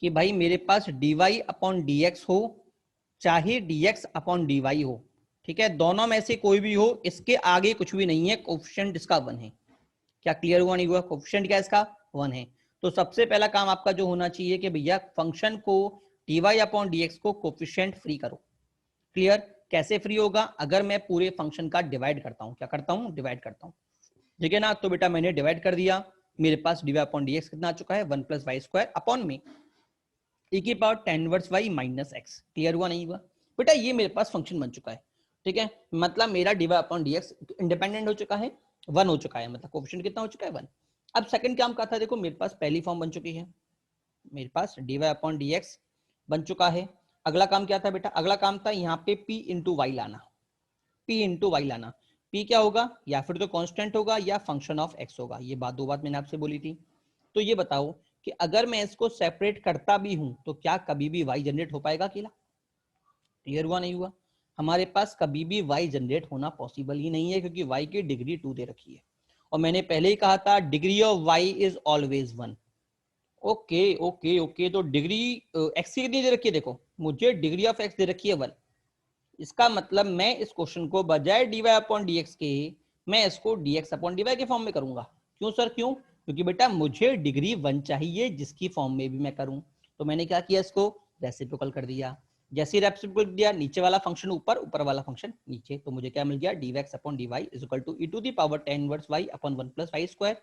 कि भाई मेरे पास dy अपॉन dx हो चाहे dx अपॉन dy हो, ठीक है, दोनों में से कोई भी हो, इसके आगे कुछ भी नहीं है, कोफिशिएंट इसका 1 है। क्या क्लियर हुआ नहीं हुआ? कोफिशिएंट क्या इसका 1 है। तो सबसे पहला काम आपका जो होना चाहिए कि भैया फंक्शन को dy अपॉन dx को कोफिशिएंट फ्री करो। क्लियर, कैसे फ्री होगा, अगर मैं पूरे फंक्शन का डिवाइड करता हूं, क्या करता हूं, डिवाइड करता हूं, ठीक है ना। तो बेटा मैंने डिवाइड कर दिया, मेरे पास dy अपॉन dx कितना आ चुका है, 1 प्लस वाई स्क्वायर अपॉन में e की power 10 inverse y minus x। Clear हुआ नहीं हुआ बेटा, ये मेरे पास फंक्शन बन चुका है। ठीक है, मतलब मेरा dy अपॉन dx इंडिपेंडेंट हो चुका है, 1 हो चुका है, मतलब कोफिशिएंट कितना हो चुका है, 1। अब सेकंड काम क्या था, देखो मेरे पास पहली फॉर्म बन चुकी है, मेरे पास dy अपॉन dx बन चुका है। अगला काम क्या था बेटा, अगला काम था यहाँ पे p इंटू वाई लाना, p इंटू वाई लाना। p क्या होगा, या फिर तो कांस्टेंट होगा या फंक्शन ऑफ x होगा, ये दो बात मैंने आपसे बोली थी। तो ये बताओ कि अगर मैं इसको सेपरेट करता भी हूं तो क्या कभी भी y जनरेट हो पाएगा अकेला? क्लियर हुआ नहीं हुआ? हमारे पास कभी भी y जनरेट होना पॉसिबल ही नहीं है, क्योंकि y की डिग्री 2 दे रखी है और मैंने पहले ही कहा था degree of y is always 1। Okay okay okay, तो डिग्री x की कितनी दे रखी है, देखो मुझे डिग्री ऑफ x दे रखी है 1। इसका मतलब मैं इस क्वेश्चन को बजाय dy अपॉन dx के मैं इसको dx अपॉन dy के फॉर्म में करूंगा। क्यों सर, क्यों? क्योंकि बेटा मुझे डिग्री 1 चाहिए जिसकी फॉर्म में भी मैं करूं। तो मैंने क्या किया, इसको रेसिप्रोकल कर दिया। जैसे ही रेसिप्रोकल दिया, नीचे वाला फंक्शन ऊपर, ऊपर वाला फंक्शन नीचे, तो मुझे क्या मिल गया, dx upon dy is equal to e to the power tan inverse y upon 1 plus y square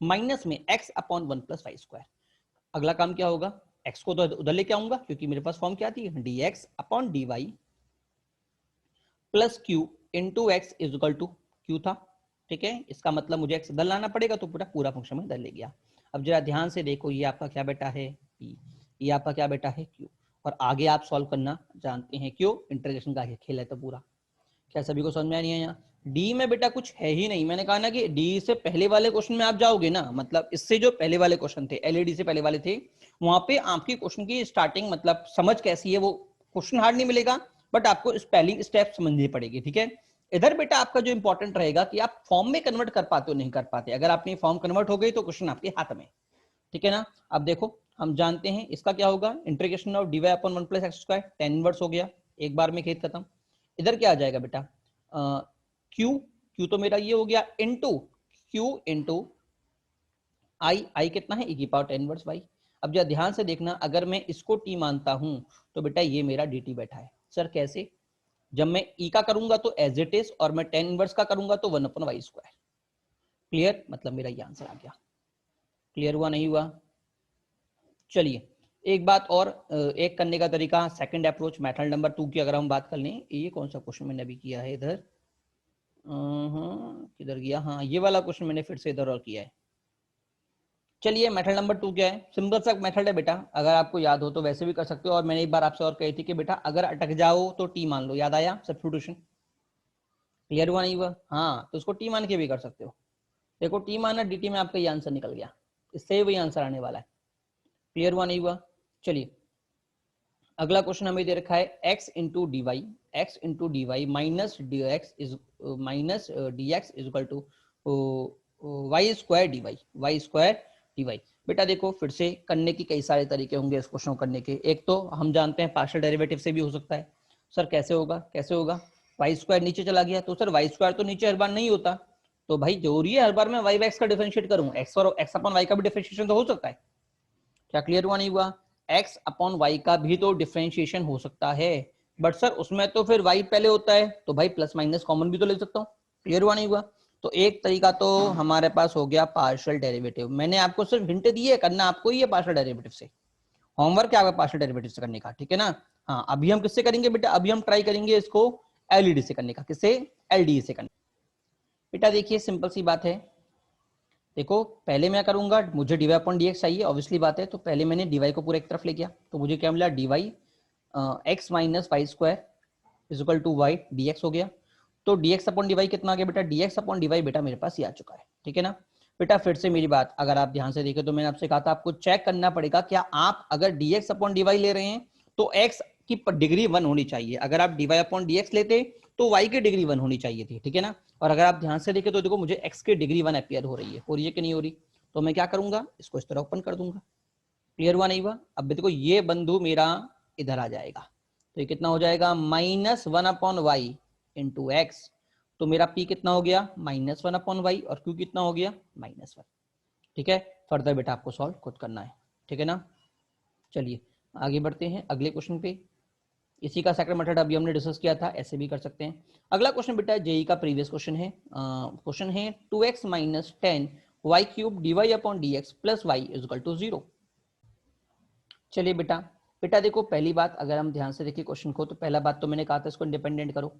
minus में x upon 1 plus y square. अगला काम क्या होगा, x को तो उधर लेके आऊंगा क्योंकि मेरे पास फॉर्म क्या थी, dx upon dy plus q into x is equal to q था। ठीक है, इसका मतलब मुझे एक्स इधर लाना पड़ेगा, तो पूरा पूरा फंक्शन में इधर ले गया। अब जरा ध्यान से देखो, ये आपका क्या बेटा है p, ये आपका क्या बेटा है q, और आगे आप सॉल्व करना जानते हैं क्यों, इंटीग्रेशन का खेल है तो पूरा। क्या सभी को समझ में आ रही है? यहाँ डी में बेटा कुछ है ही नहीं। मैंने कहा ना कि डी से पहले वाले क्वेश्चन में आप जाओगे ना, मतलब इससे जो पहले वाले क्वेश्चन थे, एलईडी से पहले वाले थे, वहां पे आपकी क्वेश्चन की स्टार्टिंग मतलब समझ कैसी है, वो क्वेश्चन हार्ड नहीं मिलेगा, बट आपको स्पेलिंग स्टेप समझनी पड़ेगी। ठीक है, इधर बेटा आपका जो इंपॉर्टेंट रहेगा कि आप फॉर्म में कन्वर्ट कर पाते हो नहीं कर पाते। अगर आपने फॉर्म कन्वर्ट हो गई तो क्वेश्चन आपके हाथ में। ठीक है ना, अब देखो हम जानते हैं इसका क्या होगा, integration of dy upon 1 plus x square tan inverse हो गया, एक बार में खेत खत्म। इधर क्या आ जाएगा बेटा, क्यू तो मेरा ये हो गया इंटू क्यू इंटू आई कितना है, e की पावर tan इनवर्स y। अब जरा ध्यान से देखना, अगर मैं इसको t मानता हूं तो बेटा ये मेरा dt बैठा है। सर कैसे, जब मैं e का करूंगा तो एज इट इज, और मैं tan इनवर्स का करूंगा तो 1 अपॉन y स्क्वायर। क्लियर, मतलब मेरा ये आंसर आ गया। क्लियर हुआ नहीं हुआ? चलिए एक बात और, एक करने का तरीका, सेकंड अप्रोच मेथड नंबर 2 की अगर हम बात कर लें, ये कौन सा क्वेश्चन मैंने अभी किया है इधर, किधर गया, हाँ ये वाला क्वेश्चन मैंने फिर से इधर और किया है। चलिए मेथड नंबर 2 क्या है, सिंपल सा मेथड है बेटा, अगर आपको याद हो तो वैसे भी कर सकते हो, और मैंने एक बार आपसे और कही थी कि बेटा अगर अटक जाओ तो टी मान लो, याद आया सब्स्टिट्यूशन। क्लियर हुआ नहीं हुआ? हाँ, तो उसको टी मान के भी कर सकते हो। देखो टी माना dt में आपका ये आंसर निकल गया, इससे वही आंसर आने वाला है। क्लियर हुआ नहीं हुआ? चलिए अगला क्वेश्चन हमें दे रखा है x into d y minus d x is minus d x is equal to y square d y. बेटा देखो फिर से करने की कई सारे तरीके होंगे इस क्वेश्चन को करने के। एक तो हम जानते हैं पार्शियल डेरिवेटिव से भी हो सकता है। सर कैसे होगा, कैसे होगा, वाई स्क्वायर नीचे चला गया, तो सर वाई स्क्वायर तो नीचे हर बार नहीं होता, तो भाई जरूरी है हर बार मैं वाई एक्स का डिफरेंशिएट करूं, एक्स और एक्स अपॉन वाई का भी डिफरेंशिएशन तो हो सकता है। क्या क्लियर हुआ नहीं हुआ? x अपॉन वाई का भी तो डिफरेंशिएशन हो सकता है, बट सर उसमें तो फिर y पहले होता है, तो भाई प्लस माइनस कॉमन भी तो ले सकता हूँ। क्लियर हुआ नहीं हुआ? तो एक तरीका तो हमारे पास हो गया पार्शियल डेरिवेटिव। मैंने आपको सिर्फ हिंट दी है, करना आपको ही है पार्शियल डेरिवेटिव से, होमवर्क क्या है पार्शियल डेरिवेटिव से करने का। ठीक है ना, हाँ अभी हम किससे करेंगे बेटा, अभी हम ट्राई करेंगे इसको एलईडी से करने का। किससे? एलडी से करने। बेटा देखिए सिंपल सी बात है, देखो पहले मैं करूंगा, मुझे dy अपॉन dx चाहिए, ऑब्वियसली बात है, तो पहले मैंने dy को पूरा एक तरफ ले गया, तो मुझे क्या मिला, dy x minus y square is equal to y dx हो गया। तो dx अपॉन dy कितना आ गया बेटा, dx अपॉन dy बेटा मेरे पास ये आ चुका है। ठीक है ना बेटा, फिर से मेरी बात अगर आप ध्यान से देखें तो मैंने आपसे कहा था आपको चेक करना पड़ेगा, क्या आप अगर dx अपॉन dy ले रहे हैं तो x की डिग्री 1 होनी चाहिए, अगर आप dy अपॉन dx लेते तो y की डिग्री 1 होनी चाहिए थी। ठीक है ना, और अगर आप ध्यान से देखें तो देखो मुझे x की डिग्री 1 अपीयर हो रही है कि नहीं हो रही, तो मैं क्या करूंगा, इसको इस तरह ओपन कर दूंगा। क्लियर हुआ नहीं हुआ? अब देखो ये बंधु मेरा इधर आ जाएगा, तो ये कितना हो जाएगा, minus 1 upon y into x, तो मेरा p कितना हो गया, माइनस 1 अपॉन वाई, और q कितना हो गया, -1। ठीक है, फर्दर बेटा आपको सॉल्व खुद करना है। ठीक है ना, चलिए आगे बढ़ते हैं अगले क्वेश्चन पे। इसी का सेकंड मेथड अभी हमने डिस्कस किया था, ऐसे भी कर सकते हैं। अगला क्वेश्चन बेटा जेई का प्रीवियस क्वेश्चन है, क्वेश्चन है 2x minus 10 y cube d y upon d x plus y is equal to 0। चलिए बेटा, बेटा देखो पहली बात अगर हम ध्यान से देखिए क्वेश्चन को, तो पहला बात तो मैंने कहा था इसको इंडिपेंडेंट करो।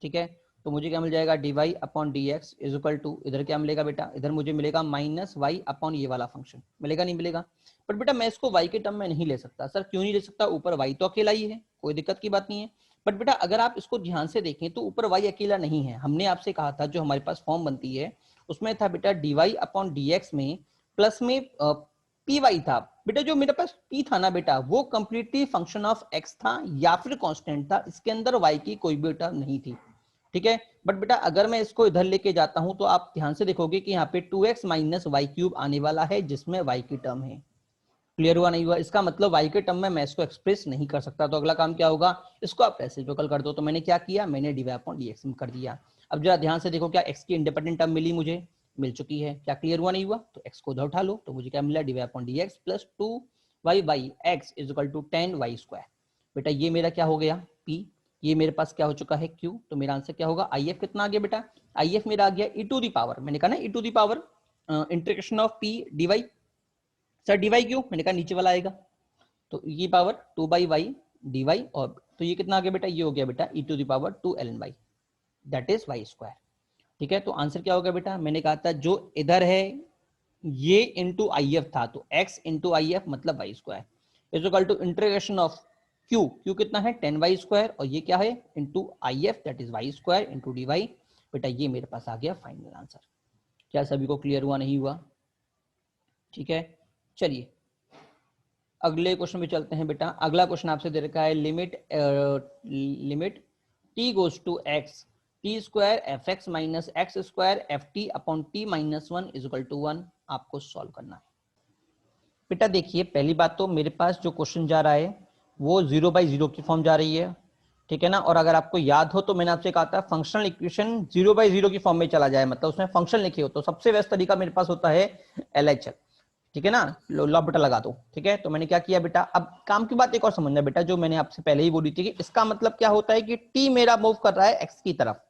ठीक है, तो मुझे क्या मिल जाएगा, d y upon d x is equal to, इधर क्या मिलेगा बेटा, इधर मुझे मिलेगा माइनस वाई अपॉन ये वाला फंक्शन, मिलेगा नहीं मिलेगा? बट बेटा मैं इसको y के टर्म में नहीं ले सकता। सर क्यों नहीं ले सकता, ऊपर y तो अकेला ही है, कोई दिक्कत की बात नहीं है। बट बेटा अगर आप इसको ध्यान से देखें तो ऊपर y अकेला नहीं है, हमने आपसे कहा था जो हमारे पास फॉर्म बनती है उसमें था बेटा dy अपॉन dx में प्लस में पी वाई था, बेटा जो मेरे पास p था ना बेटा, वो कंप्लीटली फंक्शन ऑफ x था या फिर कांस्टेंट था, इसके अंदर y की कोई भी टर्म नहीं थी, ठीक है। बट बेटा अगर मैं इसको इधर लेके जाता हूं तो आप ध्यान से देखोगे कि यहाँ पे 2x माइनस वाई क्यूब आने वाला है, जिसमें y की टर्म है। क्लियर हुआ नहीं हुआ? इसका मतलब y के टर्म में मैं इसको एक्सप्रेस नहीं कर सकता, तो अगला काम क्या होगा, इसको आप रेसिप्रोकल कर दो। तो मैंने क्या किया, मैंने dy अपॉन dx में कर दिया। अब जरा ध्यान से देखो, क्या x की इंडिपेंडेंट टर्म मिली, मुझे मिल चुकी है। क्या क्लियर हुआ नहीं हुआ? तो x को उधर उठा लो, तो मुझे क्या मिला, dy upon dx plus 2y by x is equal to 10y square. बेटा ये मेरा क्या हो गया p, ये मेरे पास क्या हो चुका है q, तो मेरा आंसर क्या होगा, if कितना आ गया बेटा, if मेरा आ गया e टू दी पावर, मैंने कहा ना e to the power integration of p dy। Sir dy क्यों, मैंने कहा नीचे वाला आएगा, तो ये power 2 by y d y, और तो ये कितना आ गया बेटा, ये हो गया बेटा e to the power 2 ln y, that is y square. ठीक है, तो आंसर क्या होगा बेटा, मैंने कहा था जो इधर है ये इंटू आई एफ था, तो x इंटू आई एफ मतलब y square is equal to integration of q कितना है 10y स्क्वायर, और ये क्या है into I F that is y square into d y. बेटा ये मेरे पास आ गया फाइनल आंसर। क्या सभी को क्लियर हुआ नहीं हुआ? ठीक है, चलिए अगले क्वेश्चन में चलते हैं बेटा। अगला क्वेश्चन आपसे दे रखा है limit t goes to x t square f x minus x square f t upon t minus 1 is equal to 1 आपको सॉल्व करना है। बेटा देखिए पहली बात तो मेरे पास जो क्वेश्चन जा रहा है वो 0/0 की फॉर्म जा रही है, ठीक है ना। और अगर आपको याद हो तो मैंने आपसे कहा था फंक्शनल इक्वेशन 0/0 की फॉर्म में चला जाए, मतलब उसमें फंक्शन लिखे हो, तो सबसे बेस्ट तरीका मेरे पास होता है LHS, ठीक है ना, लो बेटा लगा दो। ठीक है, तो मैंने क्या किया बेटा, अब काम की बात एक और समझना बेटा, जो मैंने आपसे पहले ही बोली थी कि इसका मतलब क्या होता है कि टी मेरा मूव कर रहा है एक्स की तरफ,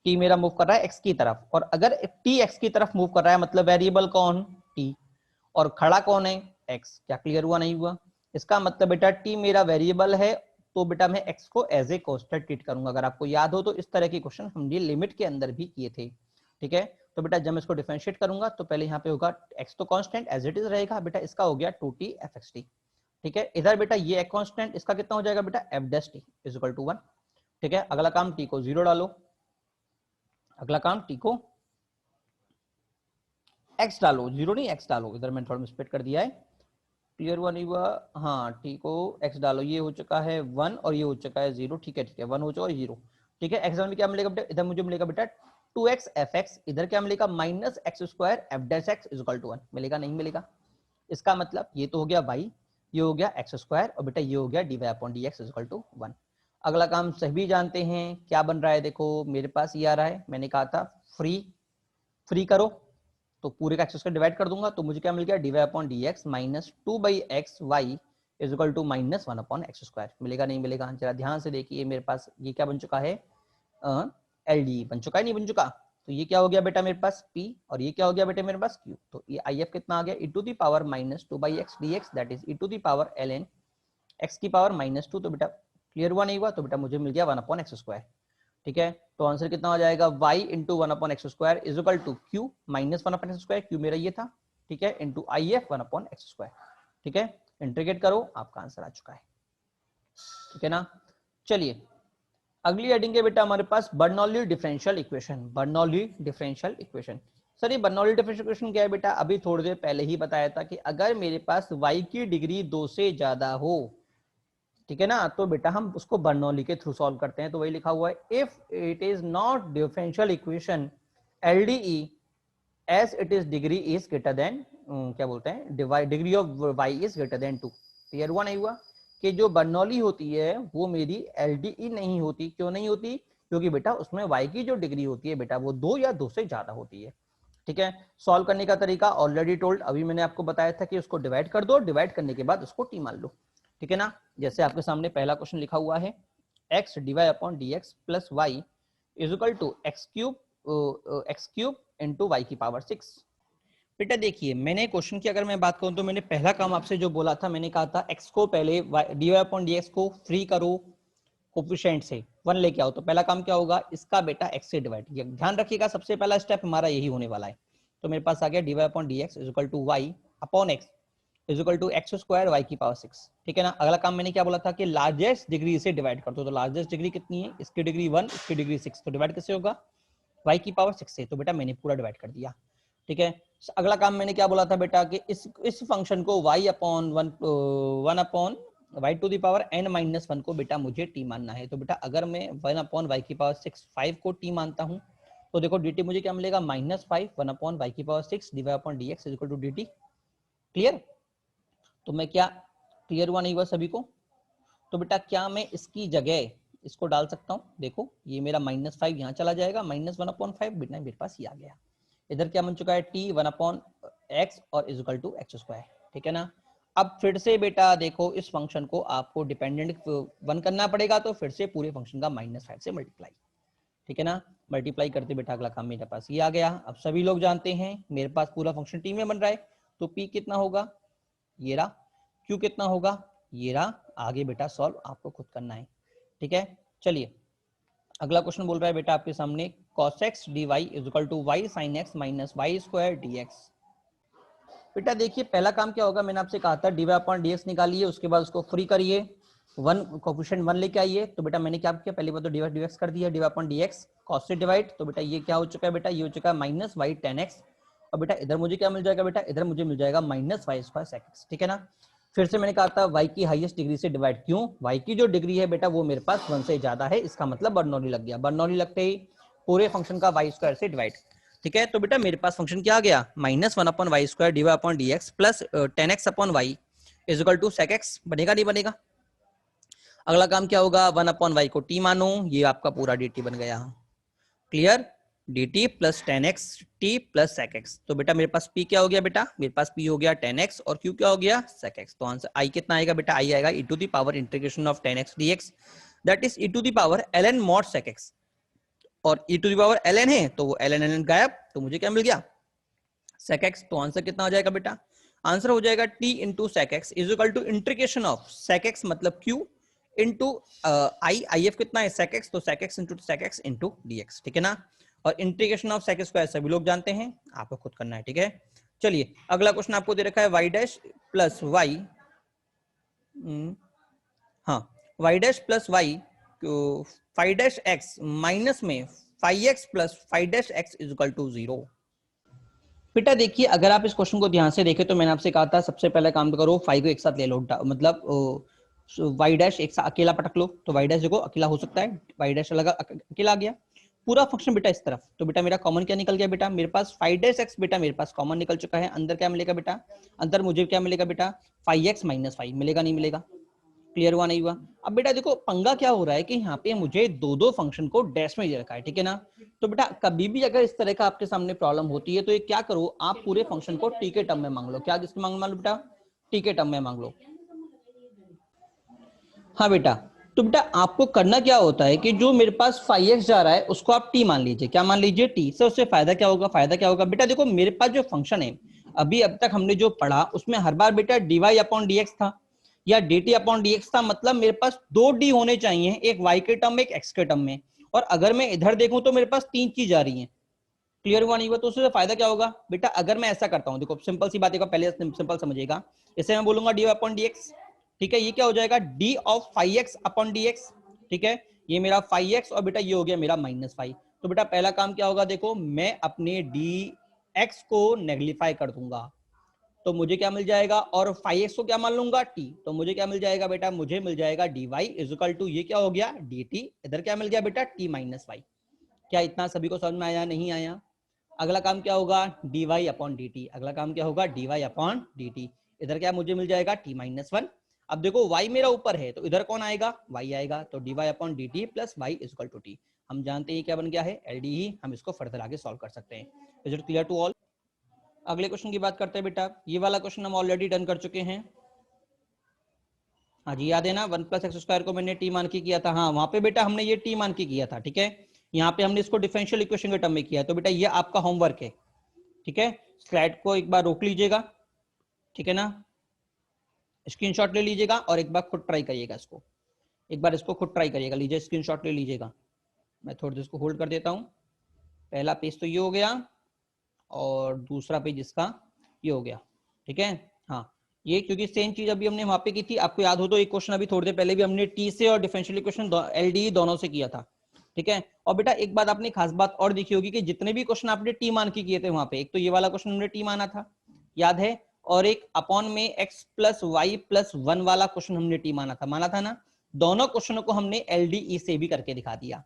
टी मेरा मूव कर रहा है एक्स की तरफ, और अगर टी एक्स की तरफ मूव कर रहा है मतलब वेरिएबल कौन, टी, और खड़ा कौन है, एक्स। क्या क्लियर हुआ नहीं हुआ? इसका मतलब बेटा टी मेरा वेरिएबल है, तो बेटा मैं एक्स को एज ए कांस्टेंट ट्रीट करूंगा। अगर आपको याद हो तो इस तरह के क्वेश्चन हमने लिमिट के अंदर भी किए थे। ठीक है, तो बेटा जब मैं इसको डिफरेंशिएट करूंगा तो पहले यहाँ पे होगा x तो कांस्टेंट एज इट इज रहेगा बेटा, इसका हो गया 2t fxt। ठीक है, इधर बेटा ये एक कांस्टेंट, इसका कितना हो जाएगा बेटा f dash t is equal to 1। ठीक है, अगला काम t को 0 डालो, अगला काम t को x डालो, 0 नहीं x डालो, इधर मैंने थोड़ा मिसप्लेट कर दिया है। क्लियर हुआ नहीं हुआ? हाँ, t को x डालो, ये हो चुका है 1 और ये हो चुका है 0। ठीक है, 1 हो चुका है 0। ठीक है, x में क्या मिलेगा बेटा, इधर मुझे मिलेगा बेटा 2x fx, इधर क्या मिलेगा minus x square f dash x is equal to 1। मिलेगा नहीं मिलेगा? इसका मतलब ये तो हो गया y, ये हो गया एक्स स्क्वायर, और बेटा ये हो गया d y upon d x is equal to 1। अगला काम सभी जानते हैं क्या बन रहा है, देखो मेरे पास ये आ रहा है, मैंने कहा था फ्री करो, तो पूरे का एक्स स्क्वायर डिवाइड कर दूंगा, तो मुझे क्या मिल गया d y upon d x minus 2/xy is equal to minus 1 upon x square. मिलेगा नहीं मिलेगा? जरा ध्यान से देखिए, मेरे पास ये क्या बन चुका है, LD बन चुका है, नहीं बन चुका? तो ये क्या हो गया बेटा मेरे पास P, और ये क्या हो गया बेटा मेरे पास Q। तो ये IF कितना आ गया, e to the power minus 2/x dx that is e to the power ln x की पावर -2। तो बेटा क्लियर हुआ नहीं हुआ? तो बेटा मुझे मिल गया 1 अपॉन एक्स स्क्वायर। ठीक है, तो आंसर कितना हो जाएगा, y into 1 upon x square is equal to Q minus 1 upon x square, Q मेरा ये था, ठीक है, into IF 1 upon x square. ठीक है, इंटीग्रेट करो, आपका आंसर आ चुका है। ठीक है ना, चलिए अगली हेडिंग है बेटा हमारे पास Bernoulli differential equation. Bernoulli differential equation, sir ये बर्नौली डिफरेंशियल इक्वेशन क्या है बेटा, अभी थोड़ी देर पहले ही बताया था कि अगर मेरे पास y की डिग्री 2 से ज्यादा हो, ठीक है ना, तो बेटा हम उसको बर्नौली के थ्रू सॉल्व करते हैं। तो वही लिखा हुआ है, if it is not differential equation LDE as it is degree is greater than क्या बोलते हैं, degree of y is greater than 2। Clear हुआ नहीं हुआ? कि जो बर्नौली होती है वो मेरी LDE नहीं होती। क्यों नहीं होती? क्योंकि बेटा उसमें y की जो डिग्री होती है बेटा वो 2 या 2 से ज्यादा होती है। ठीक है, सॉल्व करने का तरीका ऑलरेडी टोल्ड, अभी मैंने आपको बताया था कि उसको डिवाइड कर दो, डिवाइड करने के बाद उसको t मान लो। ठीक है ना, जैसे आपके सामने पहला क्वेश्चन लिखा हुआ है, x dy upon dx plus y is equal to x cube into y की पावर 6। बेटा देखिए मैंने क्वेश्चन की अगर मैं बात करूं तो मैंने पहला काम आपसे जो बोला था, मैंने कहा था x को पहले dy अपॉन dx को फ्री करो, कोफिशिएंट से 1 लेके आओ। तो पहला काम क्या होगा, इसका बेटा x से डिवाइड, ध्यान रखिएगा सबसे पहला स्टेप हमारा यही होने वाला है। तो मेरे पास आ गया dy upon dx is equal to y upon x is equal to x square y की पावर 6। ठीक है ना, अगला काम मैंने क्या बोला था कि लार्जेस्ट डिग्री से डिवाइड कर दो। तो लार्जेस्ट डिग्री कितनी है, इसकी डिग्री 1, इसकी डिग्री 6, तो डिवाइड कैसे होगा, y की पावर 6 से। तो बेटा मैंने पूरा डिवाइड कर दिया। ठीक है, अगला काम मैंने क्या बोला था बेटा कि इस फंक्शन को y upon one upon y to the power n minus one को बेटा मुझे t मानना है। तो बेटा अगर मैं 1 अपॉन वाई की पावर 6 5 को t मानता हूं तो देखो dt मुझे क्या मिलेगा -5 1 अपॉन वाई की power 6 dy upon dx is equal to dt। Clear? तो मैं क्या क्लियर हुआ नहीं हुआ सभी को? तो बेटा क्या मैं इसकी जगह इसको डाल सकता हूं? देखो ये मेरा -5 यहाँ चला जाएगा, -1 अपॉन 5 बेटा मेरे पास ये आ गया। इधर क्या बन चुका है t 1 अपॉन x और is equal to x square. ठीक है ना? अब फिर से बेटा देखो इस फंक्शन को आपको डिपेंडेंट वन करना पड़ेगा, तो फिर से पूरे फंक्शन का -5 से मल्टीप्लाई। ठीक है ना? मल्टीप्लाई करते बेटा अगला काम मेरे पास ये आ गया। अब सभी लोग जानते हैं मेरे पास पूरा फंक्शन t में बन रहा है, तो p कितना होगा ये रहा, q कितना होगा ये रहा। आगे बेटा सॉल्व आपको खुद करना है। ठीक है? चलिए अगला क्वेश्चन बोल रहा है बेटा आपके सामने cos x dy is equal to y sin x minus y square dx। बेटा देखिए पहला काम क्या होगा, मैंने आपसे कहा था dy अपॉन dx निकालिए, उसके बाद उसको फ्री करिए, वन कोफिशिएंट 1 लेके आइए। तो बेटा मैंने क्या किया, पहले बार तो dy dx कर दिया, dy अपॉन dx cos से डिवाइड। तो बेटा ये क्या हो चुका है बेटा, ये हो चुका है माइनस वाई tan x। और बेटा इधर मुझे क्या मिल जाएगा बेटा, इधर मुझे मिल जाएगा minus y square sec x। ठीक है ना? फिर से मैंने कहा था y की हाईएस्ट डिग्री से डिवाइड, क्यों? y की जो डिग्री है बेटा वो मेरे पास 1 से ज्यादा है, इसका मतलब बर्नौली लग गया। बर्नौली लगते ही पूरे फंक्शन का y स्क्वायर से डिवाइड। ठीक है? तो बेटा मेरे पास फंक्शन क्या आ गया, -1 upon y square d y upon d x plus 10x upon y is equal to sec x। बनेगा नहीं बनेगा? अगला काम क्या होगा, 1 अपॉन वाई को t मानो, ये आपका पूरा dt बन गया। Clear? dt plus 10x t plus sec x। तो बेटा मेरे पास p क्या हो गया बेटा, मेरे पास p हो गया 10x और q क्या हो गया sec x। तो आंसर i कितना आएगा बेटा, i आएगा e to the power integration of 10x dx that is e to the power ln mod sec x। और e to the power ln है तो वो ln गायब, तो मुझे क्या मिल गया sec x। तो आंसर कितना हो जाएगा बेटा, आंसर हो जाएगा t into sec x is equal to integration of sec x मतलब q इंटू आई एफ कितना है sec x, तो sec x into sec x into dx। ठीक है ना? और इंटीग्रेशन ऑफ sec स्क्वायर सभी लोग जानते हैं, आपको खुद करना है। ठीक है? चलिए अगला क्वेश्चन आपको दे रखा है y डैश प्लस वाई, हाँ y dash plus y 5 dash x minus में 5x plus 5 dash x is equal to 0। बेटा देखिए अगर आप इस क्वेश्चन को ध्यान से देखें तो मैंने आपसे कहा था सबसे पहले काम करो 5 को एक साथ ले लो, मतलब y डैश एक साथ अकेला पटक लो। तो y डैश देखो अकेला हो सकता है, y डैश अलग अकेला आ गया, पूरा फंक्शन बेटा इस तरफ। तो बेटा मेरा कॉमन क्या निकल गया बेटा, मेरे पास 5 डैश x बेटा मेरे पास कॉमन निकल चुका है। अंदर क्या मिलेगा बेटा, अंदर मुझे क्या मिलेगा बेटा 5x माइनस 5 मिलेगा, नहीं मिलेगा? क्लियर हुआ नहीं हुआ? अब बेटा देखो पंगा क्या हो रहा है कि यहाँ पे मुझे दो फंक्शन को डैश में दे रखा है। ठीक है ना? तो बेटा कभी भी अगर इस तरह का आपके सामने प्रॉब्लम होती है तो ये क्या करो, आप पूरे फंक्शन को टी के टर्म में मांग लो। क्या किसके मांग लो बेटा, टी के टर्म में मांग लो। हाँ बेटा, तो बेटा आपको करना क्या होता है कि जो मेरे पास 5x जा रहा है उसको आप t मान लीजिए। क्या मान लीजिए, t से। उससे फायदा क्या होगा, फायदा क्या होगा बेटा, देखो मेरे पास जो फंक्शन है अभी अब तक हमने जो पढ़ा उसमें हर बार बेटा dy अपॉन dx था या dt अपॉन dx था, मतलब मेरे पास 2 d होने चाहिए, एक y के टर्म में एक x के टर्म में। और अगर मैं इधर देखूं तो मेरे पास 3 चीज आ रही है। क्लियर हुआ नहीं हुआ? तो उससे फायदा क्या होगा बेटा, अगर मैं ऐसा करता हूं, देखो सिंपल सी बात है, पहले सिंपल समझिएगा। इसे मैं बोलूंगा dy अपॉन dx। ठीक है? ये क्या हो जाएगा d of 5x upon dx। ठीक है? ये मेरा 5x और बेटा ये हो गया मेरा -5। तो बेटा पहला काम क्या होगा, देखो मैं अपने dx को नेगलिफाई कर दूंगा तो मुझे क्या मिल जाएगा, और 5x को क्या मान लूंगा t, तो मुझे क्या मिल जाएगा बेटा, मुझे मिल जाएगा dy इज इक्वल टू ये क्या हो गया dt। इधर क्या मिल गया बेटा t माइनस वाई। क्या इतना सभी को समझ में आया, नहीं आया? अगला काम क्या होगा dy अपॉन dt। अगला काम क्या होगा dy अपॉन dt। इधर क्या मुझे मिल जाएगा t माइनस 1। अब देखो y मेरा ऊपर है तो इधर कौन आएगा, y आएगा। तो dy upon dt plus y is equal to t। हम जानते हैं क्या बन गया है LDE। हम इसको फर्दर आगे सॉल्व कर सकते हैं। Is it clear to all? अगले क्वेश्चन की बात करते हैं बेटा। ये वाला क्वेश्चन हम ऑलरेडी डन कर चुके हैं। हाँ जी, याद है ना, 1 प्लस एक्स स्क्वायर को मैंने टी मान के किया था। हाँ वहां पे बेटा हमने ये टी मान के किया था। ठीक है? यहाँ पे हमने इसको डिफरेंशियल इक्वेशन के टर्म में किया है। तो बेटा ये आपका होमवर्क है। ठीक है? स्लाइड को एक बार रोक लीजिएगा। ठीक है ना? स्क्रीनशॉट ले लीजिएगा और एक बार खुद ट्राई करिएगा इसको। एक बार इसको खुद ट्राई करिएगा। लीजिए स्क्रीनशॉट ले लीजिएगा। मैं थोड़ी देर इसको होल्ड कर देता हूँ। पहला पेज तो ये हो गया और दूसरा पेज इसका ये हो गया। ठीक है? हाँ, ये क्योंकि सेम चीज अभी हमने वहां पे की थी, आपको याद हो तो एक क्वेश्चन अभी थोड़ी देर पहले भी हमने टी से और डिफरेंशियल इक्वेशन एलडीई दोनों से किया था। ठीक है। और बेटा एक बात आपने खास बात और देखी होगी कि जितने भी क्वेश्चन आपने टी मान के किए थे वहां पे, एक तो ये वाला क्वेश्चन हमने टी माना था, याद है, और एक अपॉन में एक्स प्लस वाई प्लस 1 वाला क्वेश्चन हमने टी माना था ना। दोनों क्वेश्चनों को हमने एलडीई से भी करके दिखा दिया,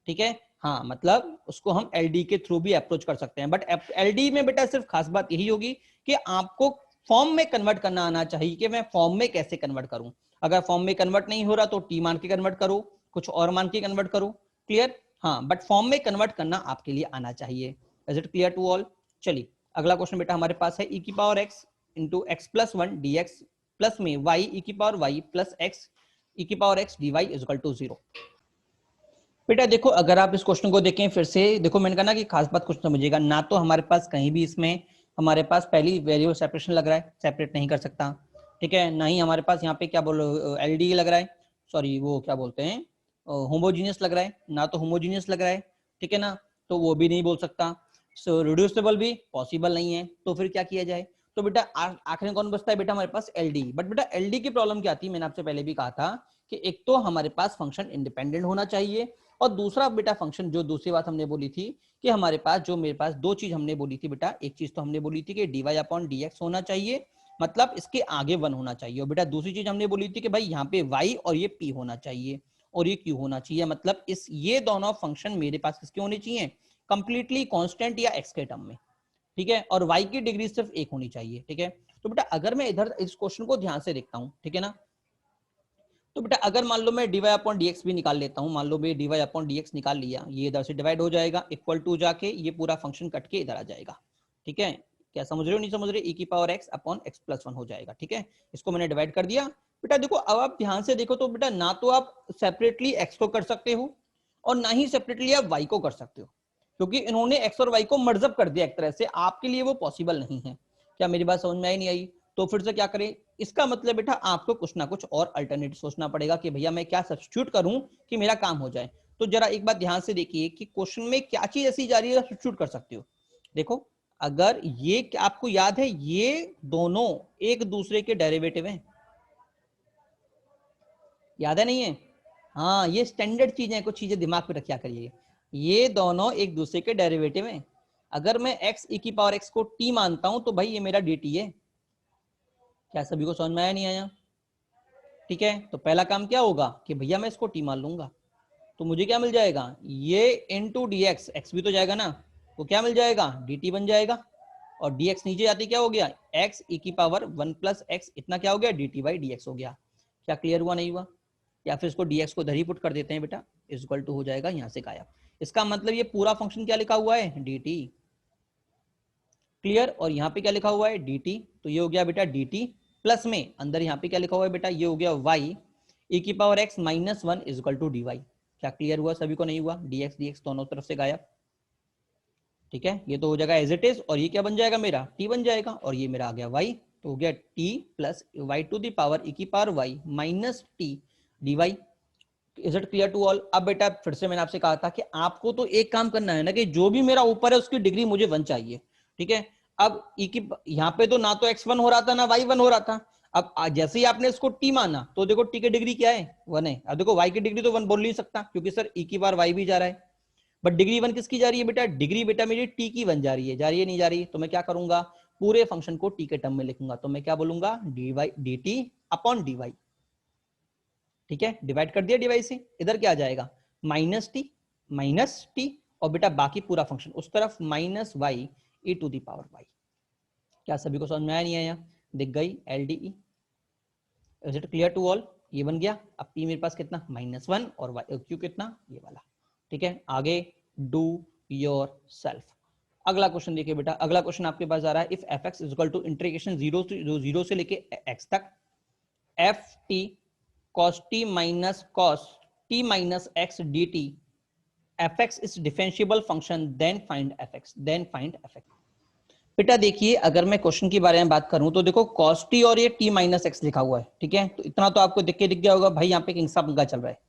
ठीक है। हाँ, मतलब उसको हम एलडी के थ्रू भी अप्रोच कर सकते हैं, बट एलडी में बेटा सिर्फ खास बात यही होगी कि आपको फॉर्म में कन्वर्ट करना आना चाहिए कि मैं फॉर्म में कैसे कन्वर्ट करूं। अगर फॉर्म में कन्वर्ट नहीं हो रहा तो टी मान के कन्वर्ट करो, कुछ और मान के कन्वर्ट करो, क्लियर। हाँ, बट फॉर्म में कन्वर्ट करना आपके लिए आना चाहिए। Is it clear to all? चलिए अगला क्वेश्चन बेटा हमारे पास है, ई की power x into x plus 1 d x plus में वाई ई की power y plus x e की power x d y is equal to 0। बेटा देखो अगर आप इस क्वेश्चन को देखें फिर से, देखो मैंने कहा ना कि खास बात कुछ समझिएगा ना, तो हमारे पास कहीं भी इसमें हमारे पास पहली वेरिएबल सेपरेशन लग रहा है, सेपरेट नहीं कर सकता, ठीक है। ना ही हमारे पास यहाँ पे क्या बोलो एलडी लग रहा है, सॉरी वो क्या बोलते हैं होमोजीनियस लग रहा है, ना तो होमोजीनियस लग रहा है, ठीक है ना, तो वो भी नहीं बोल सकता। सो रिड्यूसिबल भी पॉसिबल नहीं है, तो फिर क्या किया जाए? तो बेटा आखिर में कौन बचता है बेटा? हमारे पास एलडी। बट बेटा एलडी की प्रॉब्लम क्या आती है, मैंने आपसे पहले भी कहा था कि एक तो हमारे पास फंक्शन इंडिपेंडेंट होना चाहिए, और दूसरा बेटा फंक्शन, जो दूसरी बात हमने बोली थी कि हमारे पास जो मेरे पास दो चीज हमने बोली थी बेटा, एक चीज तो हमने बोली थी कि dy अपॉन dx होना चाहिए, मतलब इसके आगे 1 होना चाहिए, और बेटा दूसरी चीज हमने बोली थी कि भाई यहाँ पे y और ये p होना चाहिए और ये q होना चाहिए, मतलब इस ये दोनों फंक्शन मेरे पास किसके होने चाहिए? कंप्लीटली कांस्टेंट या x के टर्म में, ठीक है, और y की डिग्री सिर्फ 1 होनी चाहिए, ठीक है। तो बेटा अगर मैं इधर इस क्वेश्चन को ध्यान से देखता हूं, ठीक है ना, तो बेटा अगर मान लो मैं dy अपॉन dx भी निकाल लेता हूं, मान लो मैं dy अपॉन dx निकाल लिया, ये इधर से डिवाइड हो जाएगा, इक्वल टू जाके ये पूरा फंक्शन कट के इधर आ जाएगा, ठीक है। क्या समझ रहे हो नहीं समझ रहे? e की power x upon x plus 1 हो जाएगा, ठीक है। इसको मैंने डिवाइड कर दिया। बेटा देखो अब आप ध्यान से देखो तो बेटा ना तो आप सेपरेटली x को कर सकते हो और ना ही सेपरेटली आप y को कर सकते हो, क्योंकि इन्होंने x और y को मर्जअप कर दिया एक तरह से, आपके लिए वो पॉसिबल नहीं है। क्या मेरी बात समझ में आई नहीं आई? तो फिर से क्या करें? इसका मतलब बेटा आपको कुछ ना कुछ और अल्टरनेटिव सोचना पड़ेगा कि भैया मैं क्या सब्स्टिट्यूट करूं कि मेरा काम हो जाए। तो जरा एक बात ध्यान से देखिए कि क्वेश्चन में क्या चीज ऐसी जा रही है सब्स्टिट्यूट कर सकते हो। देखो अगर ये आपको याद है ये दोनों एक दूसरे के डेरिवेटिव हैं, याद है नहीं है? हाँ, ये स्टैंडर्ड चीजें, कुछ चीजें दिमाग में रखा करिए, ये दोनों एक दूसरे के डेरिवेटिव हैं। अगर मैं x e की पावर x को t मानता हूं तो भाई ये मेरा dt है। क्या सभी को समझ में आया नहीं आया? ठीक है, तो पहला काम क्या होगा कि भैया मैं इसको टी मान लूंगा, तो मुझे क्या मिल जाएगा? ये इंटू डी एक्स, एक्स भी तो जाएगा ना, तो क्या मिल जाएगा? डी टी बन जाएगा, और dx नीचे जाती क्या हो गया? x e की पावर 1 प्लस एक्स, इतना क्या हो गया? dt बाई dx हो गया। क्या क्लियर हुआ नहीं हुआ? या फिर इसको dx को इधर ही पुट कर देते हैं बेटा, इज इक्वल टू हो जाएगा यहाँ से गायब। इसका मतलब ये पूरा फंक्शन क्या लिखा हुआ है? dt, clear. और यहाँ पे क्या लिखा हुआ है? dt, तो ये हो गया बेटा dt प्लस में अंदर यहाँ पे क्या लिखा हुआ है बेटा? ये हो गया y e की power x minus 1 is equal to dy। क्या क्लियर हुआ सभी को नहीं हुआ? dx dx दोनों तरफ से गायब, ठीक है। ये तो हो जाएगा एज इट इज, और ये क्या बन जाएगा मेरा? t बन जाएगा, और ये मेरा आ गया y, तो हो गया t plus y to the power e की power y minus t d y. Is it clear to all? अब बेटा फिर से मैंने आपसे कहा था कि आपको तो एक काम करना है ना कि जो भी मेरा ऊपर है उसकी डिग्री मुझे 1 चाहिए, ठीक है। अब e की यहाँ पे तो ना तो x1 हो रहा था ना y1 हो रहा था, अब जैसे ही आपने इसको t माना तो देखो t की डिग्री क्या है? 1 है। अब देखो y की डिग्री तो 1 बोल नहीं सकता क्योंकि सर e की बार y भी जा रहा है, बट डिग्री 1 किसकी जा रही है बेटा? डिग्री बेटा मेरी t की 1 जा रही है, नहीं जा रही? तो मैं क्या करूंगा? पूरे फंक्शन को t के टर्म में लिखूंगा, तो मैं क्या बोलूंगा? dt अपॉन dy, ठीक है। डिवाइड कर दिया dy से, इधर क्या आ जाएगा? माइनस टी, और बेटा बाकी पूरा फंक्शन उस तरफ minus y e to the power y. क्या सभी को समझ में आया नहीं आया? दिख गई LDE? Is it clear to all? ये बन गया। अब p मेरे पास कितना? -1, और q कितना? ये वाला, ठीक है। आगे डू योर सेल्फ। अगला क्वेश्चन देखिए बेटा, अगला क्वेश्चन आपके पास आ रहा है, if f x is equal to integration zero से लेके x तक f t cos t minus cos t minus x dt fx is differentiable function, then find fx। बेटा देखिए अगर मैं क्वेश्चन के बारे में बात करूं तो देखो cos t और ये t minus x लिखा हुआ है, ठीक है। तो इतना तो आपको दिख गया होगा भाई, यहाँ पे किंग सा पंगा चल रहा है,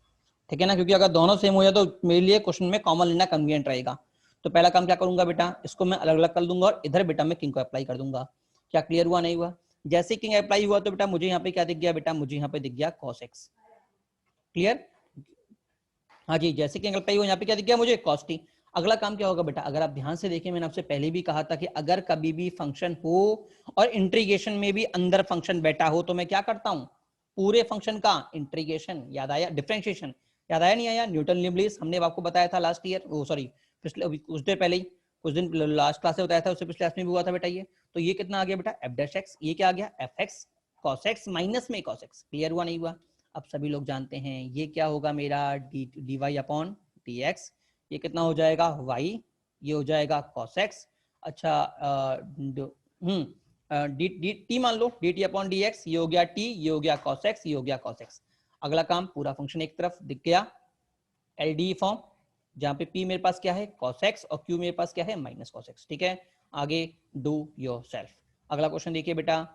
ठीक है ना, क्योंकि अगर दोनों सेम हो जाए तो मेरे लिए क्वेश्चन में कॉमन लेना कन्वीनियंट रहेगा। तो पहला काम क्या करूंगा बेटा, इसको मैं अलग अलग कर दूंगा और इधर बेटा मैं किंग को अप्लाई कर दूंगा। क्या क्लियर हुआ नहीं हुआ? जैसे किंग अप्लाई हुआ तो बेटा मुझे यहाँ पे क्या दिख गया? बेटा मुझे यहाँ पे दिख गया cos x, क्लियर। हाँ जी, जैसे कि अंकल यहाँ पे क्या दिख गया मुझे, cos t। अगला काम क्या होगा बेटा, अगर आप ध्यान से देखें, मैंने आपसे पहले भी कहा था कि अगर कभी भी फंक्शन हो और इंटीग्रेशन में भी अंदर फंक्शन बैठा हो तो मैं क्या करता हूं, पूरे फंक्शन का इंटीग्रेशन, याद आया, डिफरेंशिएशन याद आया नहीं आया, न्यूटन लिबलिस हमने आपको बताया था लास्ट ईयर, वो सॉरी पिछले कुछ देर पहले ही, कुछ दिन लास्ट क्लास में बताया था, उससे पिछले क्लास में भी हुआ था बेटा ये। तो ये कितना आ गया बेटा, एफ डैश एक्स, ये क्या आ गया, f x cos x minus में कॉस एक्स। क्लियर हुआ नहीं हुआ? अब सभी लोग जानते हैं ये क्या होगा मेरा, d y upon d x, ये कितना हो जाएगा वाई, ये हो जाएगा कॉस एक्स। अच्छा डी डी टी मान लो, d t upon d x, ये हो गया टी, ये हो गया कॉस एक्स, ये हो गया कॉस एक्स। अगला काम, पूरा फंक्शन एक तरफ दिख गया एल डी फॉर्म, जहां पे पी मेरे पास क्या है कॉस एक्स और क्यू मेरे पास क्या है माइनस कॉस एक्स। ठीक है, आगे डू योर सेल्फ। अगला क्वेश्चन देखिए बेटा,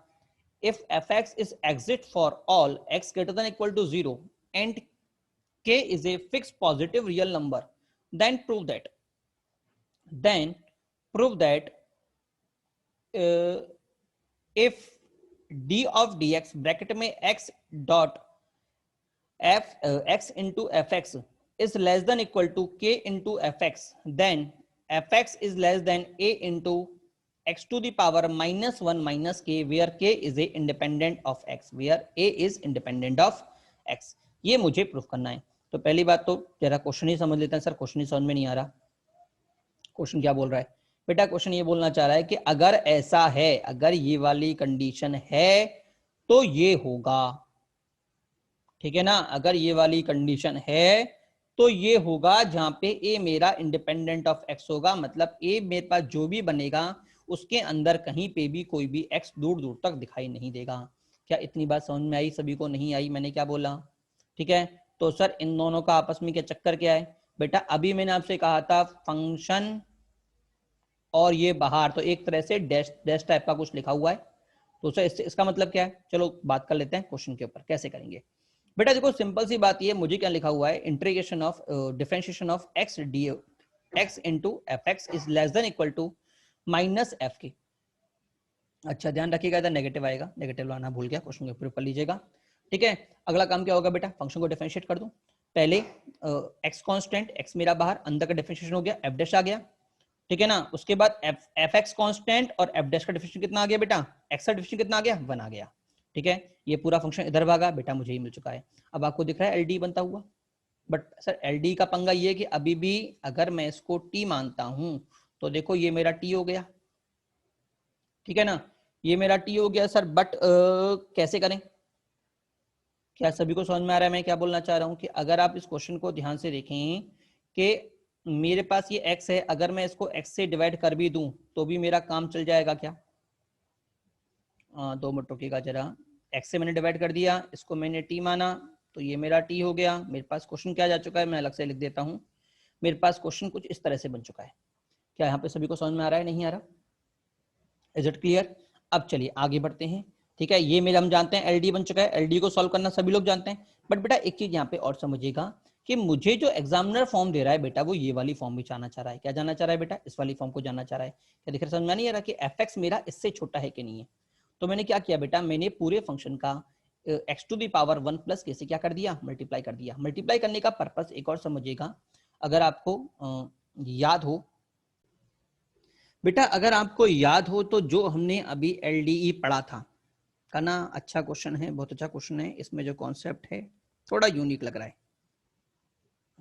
if fx is exit for all x greater than equal to 0 and k is a fixed positive real number, then prove that if d of dx bracket में x dot f x into fx is less than equal to k into fx, then fx is less than a into x to the power minus 1 minus k where k is a independent of x, where a is independent of x। ये मुझे proof करना है। तो पहली बात तो जरा question ही समझ लेते हैं। सर क्वेश्चन ही समझ में नहीं आ रहा, क्वेश्चन क्या बोल रहा है बेटा? क्वेश्चन ये बोलना चाह रहा है कि अगर ऐसा है, अगर ये वाली कंडीशन है तो ये होगा, ठीक है ना, अगर ये वाली कंडीशन है तो ये होगा जहां पे ए मेरा इंडिपेंडेंट ऑफ एक्स होगा, मतलब ए मेरे पास जो भी बनेगा उसके अंदर कहीं पे भी कोई भी एक्स दूर दूर तक दिखाई नहीं देगा। क्या इतनी बात समझ में आई? सभी को नहीं आई? मैंने क्या बोला? ठीक है, तो सर इन दोनों का आपस में क्या चक्कर क्या है बेटा? अभी मैंने आपसे कहा था फंक्शन और ये बाहर, तो एक तरह से डैश डैश टाइप का कुछ लिखा हुआ है, तो सर इसका मतलब क्या है? चलो बात कर लेते हैं क्वेश्चन के ऊपर, कैसे करेंगे बेटा। देखो सिंपल सी बात ये, मुझे क्या लिखा हुआ है, integration of differentiation of x d x into f x is less than equal to minus f k. अच्छा ध्यान रखिएगा, इधर नेगेटिव आएगा, नेगेटिव लाना भूल गया, क्वेश्चन को प्रूफ कर लीजिएगा। ठीक है, अगला काम क्या होगा बेटा, फंक्शन को डिफरेंशिएट कर दूं। पहले एक्स कांस्टेंट, एक्स मेरा बाहर, अंदर का डिफरेंशिएशन हो गया, एफ डैश आ गया, ठीक है ना। उसके बाद एफ एक्स कांस्टेंट और एफ डैश का डिफरेंशिएशन कितना आ गया बेटा, एक्स का डिफरेंशिएशन कितना आ गया, 1 आ गया। ठीक है, ये पूरा फंक्शन इधर भागा बेटा, मुझे ही मिल चुका है। अब आपको दिख रहा है एलडी बनता हुआ, बट सर एलडी का पंगा ये कि अभी भी अगर मैं इसको टी मानता हूं तो देखो ये मेरा टी हो गया, ठीक है ना, ये मेरा टी हो गया सर। बट कैसे करें? क्या सभी को समझ में आ रहा है मैं क्या बोलना चाह रहा हूं? कि अगर आप इस क्वेश्चन को ध्यान से देखें कि मेरे पास ये x है, अगर मैं इसको x से डिवाइड कर भी दूं तो भी मेरा काम चल जाएगा क्या? 2 मिनट रुकिएगा जरा, x से मैंने डिवाइड कर दिया, इसको मैंने t माना, तो ये मेरा t हो गया। मेरे पास क्वेश्चन क्या जा चुका है, मैं अलग से लिख देता हूं। मेरे पास क्वेश्चन कुछ इस तरह से बन चुका है। क्या यहाँ पे सभी को समझ में आ रहा है, नहीं आ रहा? Is it clear? अब चलिए आगे बढ़ते हैं। ठीक है, ये मेरा हम जानते हैं एलडी बन चुका है, एलडी को सॉल्व करना सभी लोग जानते हैं। बट बेटा एक चीज यहाँ पे और समझिएगा कि मुझे जो एग्जामिनर फॉर्म दे रहा है बेटा, वो ये वाली फॉर्म भी जानना चाह रहा है। क्या जानना चाह रहा है बेटा? इस वाली फॉर्म को जानना चाह रहा है। क्या दिख रहा, समझ में नहीं आ रहा कि एफ एक्स मेरा इससे छोटा है कि नहीं है? तो मैंने क्या किया बेटा, मैंने पूरे फंक्शन का x to the power 1 plus k से क्या कर दिया, मल्टीप्लाई कर दिया। मल्टीप्लाई करने का पर्पस एक और समझिएगा, अगर आपको याद हो बेटा, अगर आपको याद हो तो जो हमने अभी एलडीई पढ़ा था का ना, अच्छा क्वेश्चन है, बहुत अच्छा क्वेश्चन है। इसमें जो कॉन्सेप्ट है थोड़ा यूनिक लग रहा है।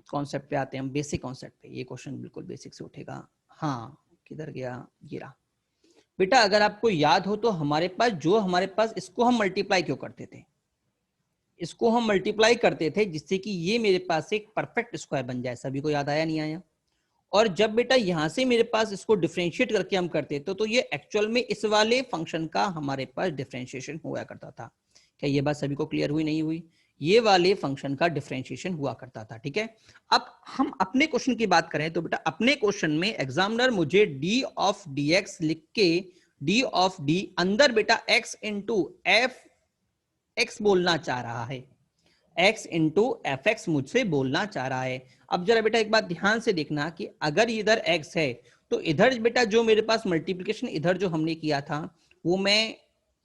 कॉन्सेप्ट पे आते हैं हम, बेसिक कॉन्सेप्ट पे। ये क्वेश्चन बिल्कुल बेसिक से उठेगा। हाँ किधर गया, ये रहा बेटा। अगर आपको याद हो तो हमारे पास इसको हम मल्टीप्लाई क्यों करते थे? इसको हम मल्टीप्लाई करते थे जिससे कि ये मेरे पास एक परफेक्ट स्क्वायर बन जाए। सभी को याद आया नहीं आया? और जब बेटा यहां से मेरे पास इसको डिफरेंशिएट करके हम करते थे तो ये एक्चुअल में इस वाले फंक्शन का हमारे पास डिफरेंशिएशन हुआ करता था। क्या ये बात सभी को क्लियर हुई, नहीं हुई? ये वाले फंक्शन का डिफरेंशिएशन हुआ करता था। ठीक है, अब हम अपने क्वेश्चन की बात करें तो बेटा अपने क्वेश्चन में एग्जामिनर मुझे डी ऑफ डी एक्स लिख के, डी ऑफ डी अंदर बेटा एक्स इंटू एफ एक्स बोलना चाह रहा है, x इंटू एफ एक्स मुझसे बोलना चाह रहा है। अब जरा बेटा एक बात ध्यान से देखना कि अगर इधर x है तो इधर बेटा जो मेरे पास मल्टीप्लिकेशन इधर जो हमने किया था वो मैं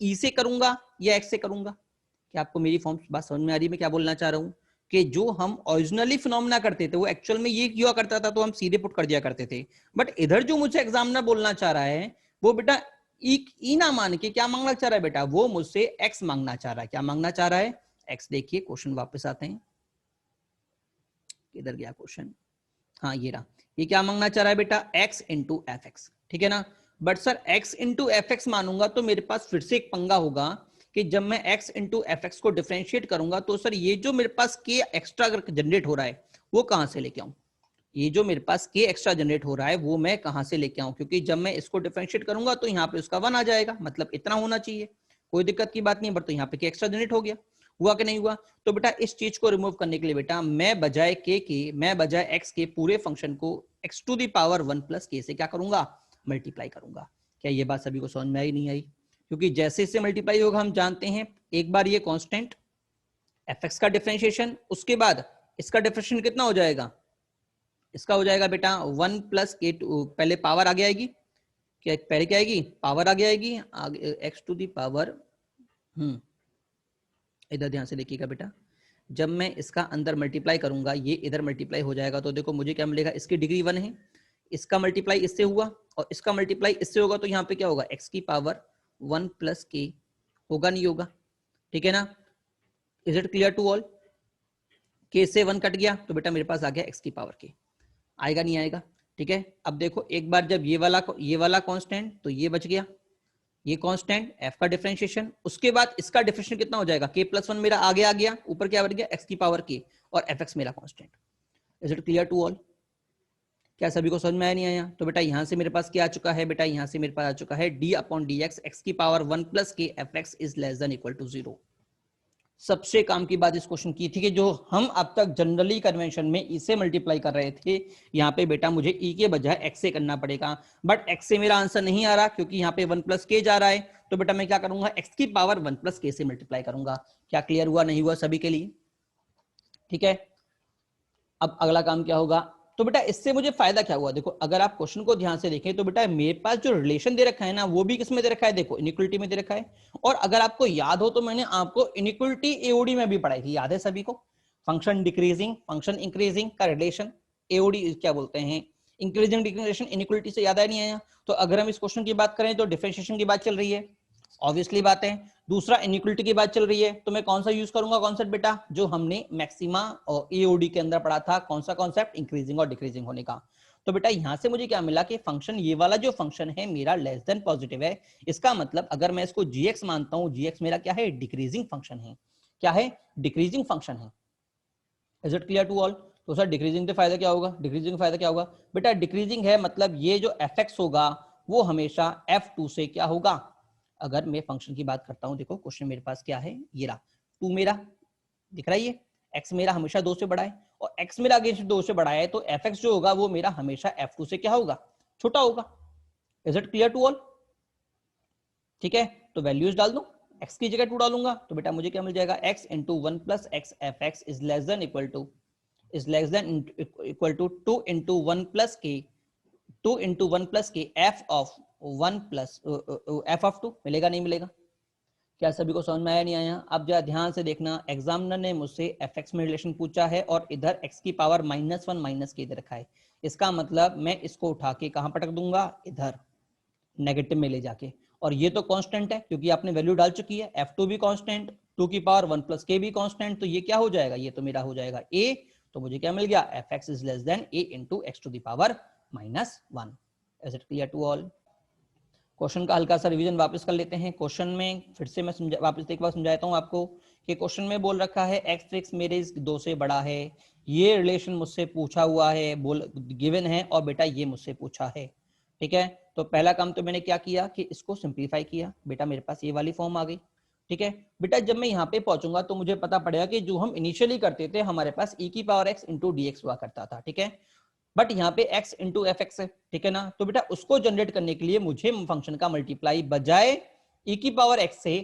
e से करूंगा या x से करूंगा? क्या आपको मेरी फॉर्म बात समझ में आ रही है मैं क्या बोलना चाह रहा हूं? कि जो हम ओरिजिनली फिनोमेना करते थे वो एक्चुअल में ये हुआ करता था, तो हम सीधे पुट कर दिया करते थे। बट इधर जो मुझे एग्जामिनर बोलना चाह रहा है वो बेटा ई ना मान के क्या मांगना चाह रहा है बेटा, वो मुझसे एक्स मांगना चाह रहा है। क्या मांगना चाह रहा है? एक्स। देखिए क्वेश्चन वापस आते हैं, किधर गया क्वेश्चन, हाँ ये रहा। ये क्या मांगना चाह रहा है बेटा? x इंटू एफ एक्स, ठीक है ना। But sir x into f x मानूंगा तो मेरे पास फिर से एक पंगा होगा कि जब मैं x इंटू एफ एक्स को डिफरेंशिएट करूंगा तो सर ये जो मेरे पास k एक्स्ट्रा जनरेट हो रहा है वो कहां से लेके आऊं? ये जो मेरे पास k एक्स्ट्रा जनरेट हो रहा है वो मैं कहां से लेके आऊं? क्योंकि जब मैं इसको डिफरेंशिएट करूंगा तो यहाँ पे उसका 1 आ जाएगा, मतलब इतना होना चाहिए, कोई दिक्कत की बात नहीं। बट तो यहाँ पे k एक्स्ट्रा जनरेट हो गया, हुआ कि नहीं हुआ? तो बेटा इस चीज को रिमूव करने के लिए बेटा मैं बजाय k के, मैं बजाय x के पूरे फंक्शन को x to the power 1 plus k से क्या करूंगा? मल्टीप्लाई करूंगा। क्या ये बात सभी को समझ में आई नहीं आई? क्योंकि जैसे इससे मल्टीप्लाई होगा हम जानते हैं, एक बार ये कांस्टेंट fx का डिफरेंशिएशन, उसके बाद इसका डिफरेंशिएशन कितना हो जाएगा? इसका हो जाएगा बेटा 1 प्लस k, पहले पावर आगे आएगी, क्या पहले क्या आएगी? पावर आगे आएगी, आगे x टू द पावर, इधर ध्यान से देखिएगा बेटा, जब मैं इसका अंदर मल्टीप्लाई करूंगा ये इधर मल्टीप्लाई हो जाएगा, तो देखो मुझे क्या मिलेगा? इसकी डिग्री 1 है, इसका मल्टीप्लाई इससे हुआ और इसका मल्टीप्लाई इससे होगा, तो यहाँ पे क्या होगा? x की पावर 1 प्लस k होगा, नहीं होगा? ठीक है ना? Is it clear to all? k से 1 कट गया तो बेटा मेरे पास आ गया x की पावर k, आएगा नहीं आएगा? ठीक है। अब देखो एक बार जब ये वाला कांस्टेंट, तो ये बच गया, ये कांस्टेंट f का डिफरेंशिएशन, उसके बाद इसका डिफरेंशिएशन कितना हो जाएगा? k प्लस 1 मेरा आगे आ गया, ऊपर क्या बन गया? x की पावर k, और fx मेरा constant. Is it clear to all? क्या सभी को समझ में आया नहीं आया? तो बेटा यहां से मेरे पास क्या आ चुका है बेटा? यहां से मेरे पास आ चुका है d upon d x, x की power 1 plus k fx is less than equal to 0। सबसे काम की बात इस क्वेश्चन की थी कि जो हम अब तक जनरली कन्वेंशन में ई से मल्टीप्लाई कर रहे थे, यहाँ पे बेटा मुझे ई के बजाय एक्स से करना पड़ेगा। बट एक्स से मेरा आंसर नहीं आ रहा क्योंकि यहाँ पे 1 प्लस के जा रहा है, तो बेटा मैं क्या करूंगा? एक्स की पावर 1 प्लस के से मल्टीप्लाई करूंगा। क्या क्लियर हुआ नहीं हुआ सभी के लिए? ठीक है। अब अगला काम क्या होगा? तो बेटा इससे मुझे फायदा क्या हुआ? देखो अगर आप क्वेश्चन को ध्यान से देखें तो बेटा मेरे पास जो रिलेशन दे रखा है ना, वो भी किस में दे रखा है? देखो इनइक्वलिटी में दे रखा है। और अगर आपको याद हो तो मैंने आपको इनइक्वलिटी एओडी में भी पढ़ाई थी, याद है सभी को? फंक्शन डिक्रीजिंग फंक्शन इंक्रीजिंग का रिलेशन, एओडी क्या बोलते हैं, इंक्रीजिंग डिक्रीजिंग इनइक्वलिटी से याद है नहीं आया? तो अगर हम इस क्वेश्चन की बात करें तो डिफरेंशिएशन की बात चल रही है, ऑब्वियसली बात है। दूसरा इनइक्वलिटी की बात चल रही है, तो मैं कौन सा यूज करूंगा कॉन्सेप्ट बेटा? जो हमने मैक्सिमा और एओडी के अंदर पढ़ा था, कौन सा कॉन्सेप्ट? इंक्रीजिंग और डिक्रीजिंग होने का। तो बेटा यहां से मुझे क्या मिला कि फंक्शन, ये वाला जो फंक्शन है मेरा लेस देन पॉजिटिव है। इसका मतलब अगर मैं इसको जीएक्स मानता हूं, जीएक्स मेरा क्या है? डिक्रीजिंग फंक्शन है। क्या है? डिक्रीजिंग फंक्शन है। Is it clear to all? तो सर डिक्रीजिंग का फायदा क्या होगा? डिक्रीजिंग फायदा क्या होगा बेटा? डिक्रीजिंग है मतलब ये जो एफ एक्स होगा वो हमेशा f2 से क्या होगा? अगर मैं फंक्शन की बात करता हूं, देखो क्वेश्चन मेरे पास क्या है, ये रहा 2 मेरा दिख रहा है, ये x मेरा हमेशा 2 से बड़ा है और x मेरा अगेंस्ट 2 से बड़ा है, तो fx जो होगा वो मेरा हमेशा f2 से क्या होगा? छोटा होगा। Is it clear to all? ठीक है, तो वैल्यूज डाल दो, x की जगह 2 डालूंगा तो बेटा मुझे क्या मिल जाएगा? x into 1 plus x f x is less than equal to 2 into 1 plus k 2 into 1 plus k f of 1 plus f of 2 मिलेगा नहीं मिलेगा? क्या सभी को समझ में आया नहीं आया? अब जरा ध्यान से देखना, एग्जामिनर ने मुझसे एफ एक्स में रिलेशन पूछा है और इधर एक्स की पावर -1 माइनस के इधर रखा है। इसका मतलब मैं इसको उठा के कहां पटक दूंगा? इधर नेगेटिव में ले जाके। और ये तो कांस्टेंट है क्योंकि आपने वैल्यू डाल चुकी है, f2 भी कांस्टेंट, 2 की पावर 1 प्लस के भी कांस्टेंट, तो ये क्या हो जाएगा? ये तो मेरा हो जाएगा a। तो मुझे क्या मिल गया? fx is less than a into x to the power -1। Is it clear to all? Question का हल्का सा रिवीजन वापस कर लेते हैं। क्वेश्चन में फिर से मैं वापस एक बार समझाता हूं आपको कि क्वेश्चन में बोल रखा है x फिक्स मेरे 2 से बड़ा है, ये रिलेशन मुझसे पूछा हुआ है, बोल गिवन है, और बेटा ये मुझसे पूछा है। ठीक है, तो पहला काम तो मैंने क्या किया कि इसको सिंप्लीफाई किया, बेटा मेरे पास ये वाली फॉर्म आ गई। ठीक है बेटा, जब मैं यहाँ पे पहुंचूंगा तो मुझे पता पड़ेगा कि जो हम इनिशियली करते थे हमारे पास e की power x into d x हुआ करता था। ठीक है, बट यहाँ पे x इंटू एफ एक्स है, ठीक है ना? तो बेटा उसको जनरेट करने के लिए मुझे फंक्शन का मल्टीप्लाई बजाय e की पावर x से,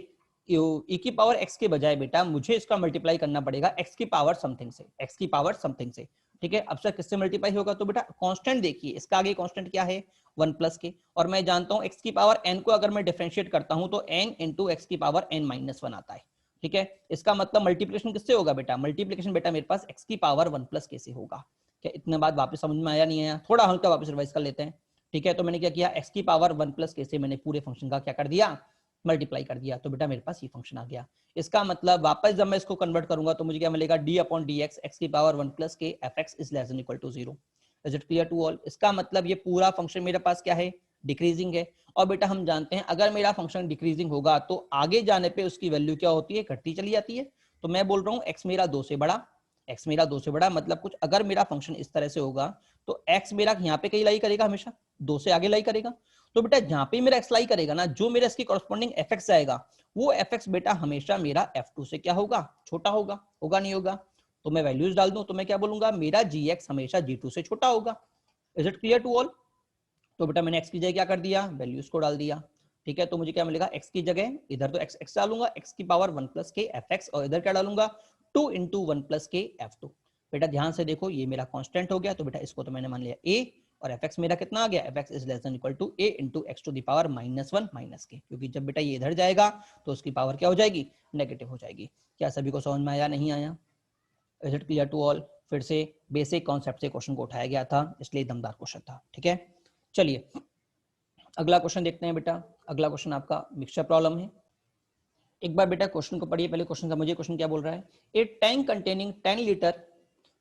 e की पावर x के बजाय बेटा मुझे इसका मल्टीप्लाई करना पड़ेगा x की पावर समथिंग से, x की पावर समथिंग से। ठीक है, अब सर किससे मल्टीप्लाई होगा? तो बेटा कांस्टेंट देखिए, इसका आगे कांस्टेंट क्या है? 1 प्लस के, और मैं जानता हूं x की पावर n को अगर मैं डिफरेंशिएट करता हूं तो n इंटू एक्स की पावर n-1 आता है। ठीक है, इसका मतलब मल्टीप्लिकेशन किससे होगा बेटा, मल्टीप्लिकेशन बेटा मेरे पास x की पावर 1 प्लस k से होगा। क्या इतने बात वापस समझ में आया नहीं आया, थोड़ा हल्का वापस रिवाइज कर लेते हैं। ठीक है, तो मैंने क्या किया, x की पावर 1 प्लस k से मैंने पूरे फंक्शन का क्या कर दिया, मल्टीप्लाई कर दिया, तो बेटा मेरे पास ये फंक्शन आ गया। इसका मतलब वापस जब मैं इसको कन्वर्ट करूंगा तो मुझे क्या मिलेगा, d upon d x, x की power 1 plus k f x is less than equal to 0। Is it clear to all? इसका मतलब ये पूरा फंक्शन मेरे पास क्या है, डिक्रीजिंग है। और बेटा हम जानते हैं अगर मेरा फंक्शन डिक्रीजिंग होगा तो आगे जाने पे उसकी वैल्यू क्या होती है, घटती चली जाती है। तो मैं बोल रहा हूँ x मेरा 2 से बड़ा, x मेरा 2 से बड़ा मतलब कुछ अगर मेरा फंक्शन इस तरह से होगा तो x मेरा यहाँ पे कहीं लाई करेगा, हमेशा 2 से आगे लाई करेगा। तो बेटा जहां पे मेरा x लाई करेगा ना, जो मेरा इसकी कॉरस्पॉन्डिंग fx आएगा वो fx बेटा हमेशा मेरा f2 से क्या होगा, छोटा होगा, होगा नहीं होगा? तो मैं वैल्यूज डाल दूं तो मैं क्या बोलूंगा, मेरा gx हमेशा g2 से छोटा होगा। Is it clear to all? तो बेटा मैंने x की जगह क्या कर दिया, वैल्यूज को डाल दिया। ठीक है, तो मुझे क्या मिलेगा, x की जगह इधर तो x डालूंगा, x की power 1 plus k f x, और इधर क्या डालूंगा 2 इंटू 1 प्लस के एफ2। बेटा ध्यान से देखो ये मेरा कांस्टेंट हो गया, तो बेटा इसको तो मैंने मान लिया a, और एफ एक्स मेरा कितना आ गया, f x is less than equal to a into x to the power -1 minus k, क्योंकि जब बेटा ये इधर जाएगा तो उसकी पावर क्या हो जाएगी, नेगेटिव हो जाएगी। क्या सभी को समझ में आया नहीं आया? Is it clear to all? फिर से बेसिक कॉन्सेप्ट से क्वेश्चन को उठाया गया था, इसलिए दमदार क्वेश्चन था। ठीक है, चलिए अगला क्वेश्चन देखते हैं बेटा। अगला क्वेश्चन आपका मिक्सचर प्रॉब्लम है। एक बार बेटा क्वेश्चन को पढ़िए, पहले क्वेश्चन समझिए, क्वेश्चन क्या बोल रहा है। A tank containing 10 litre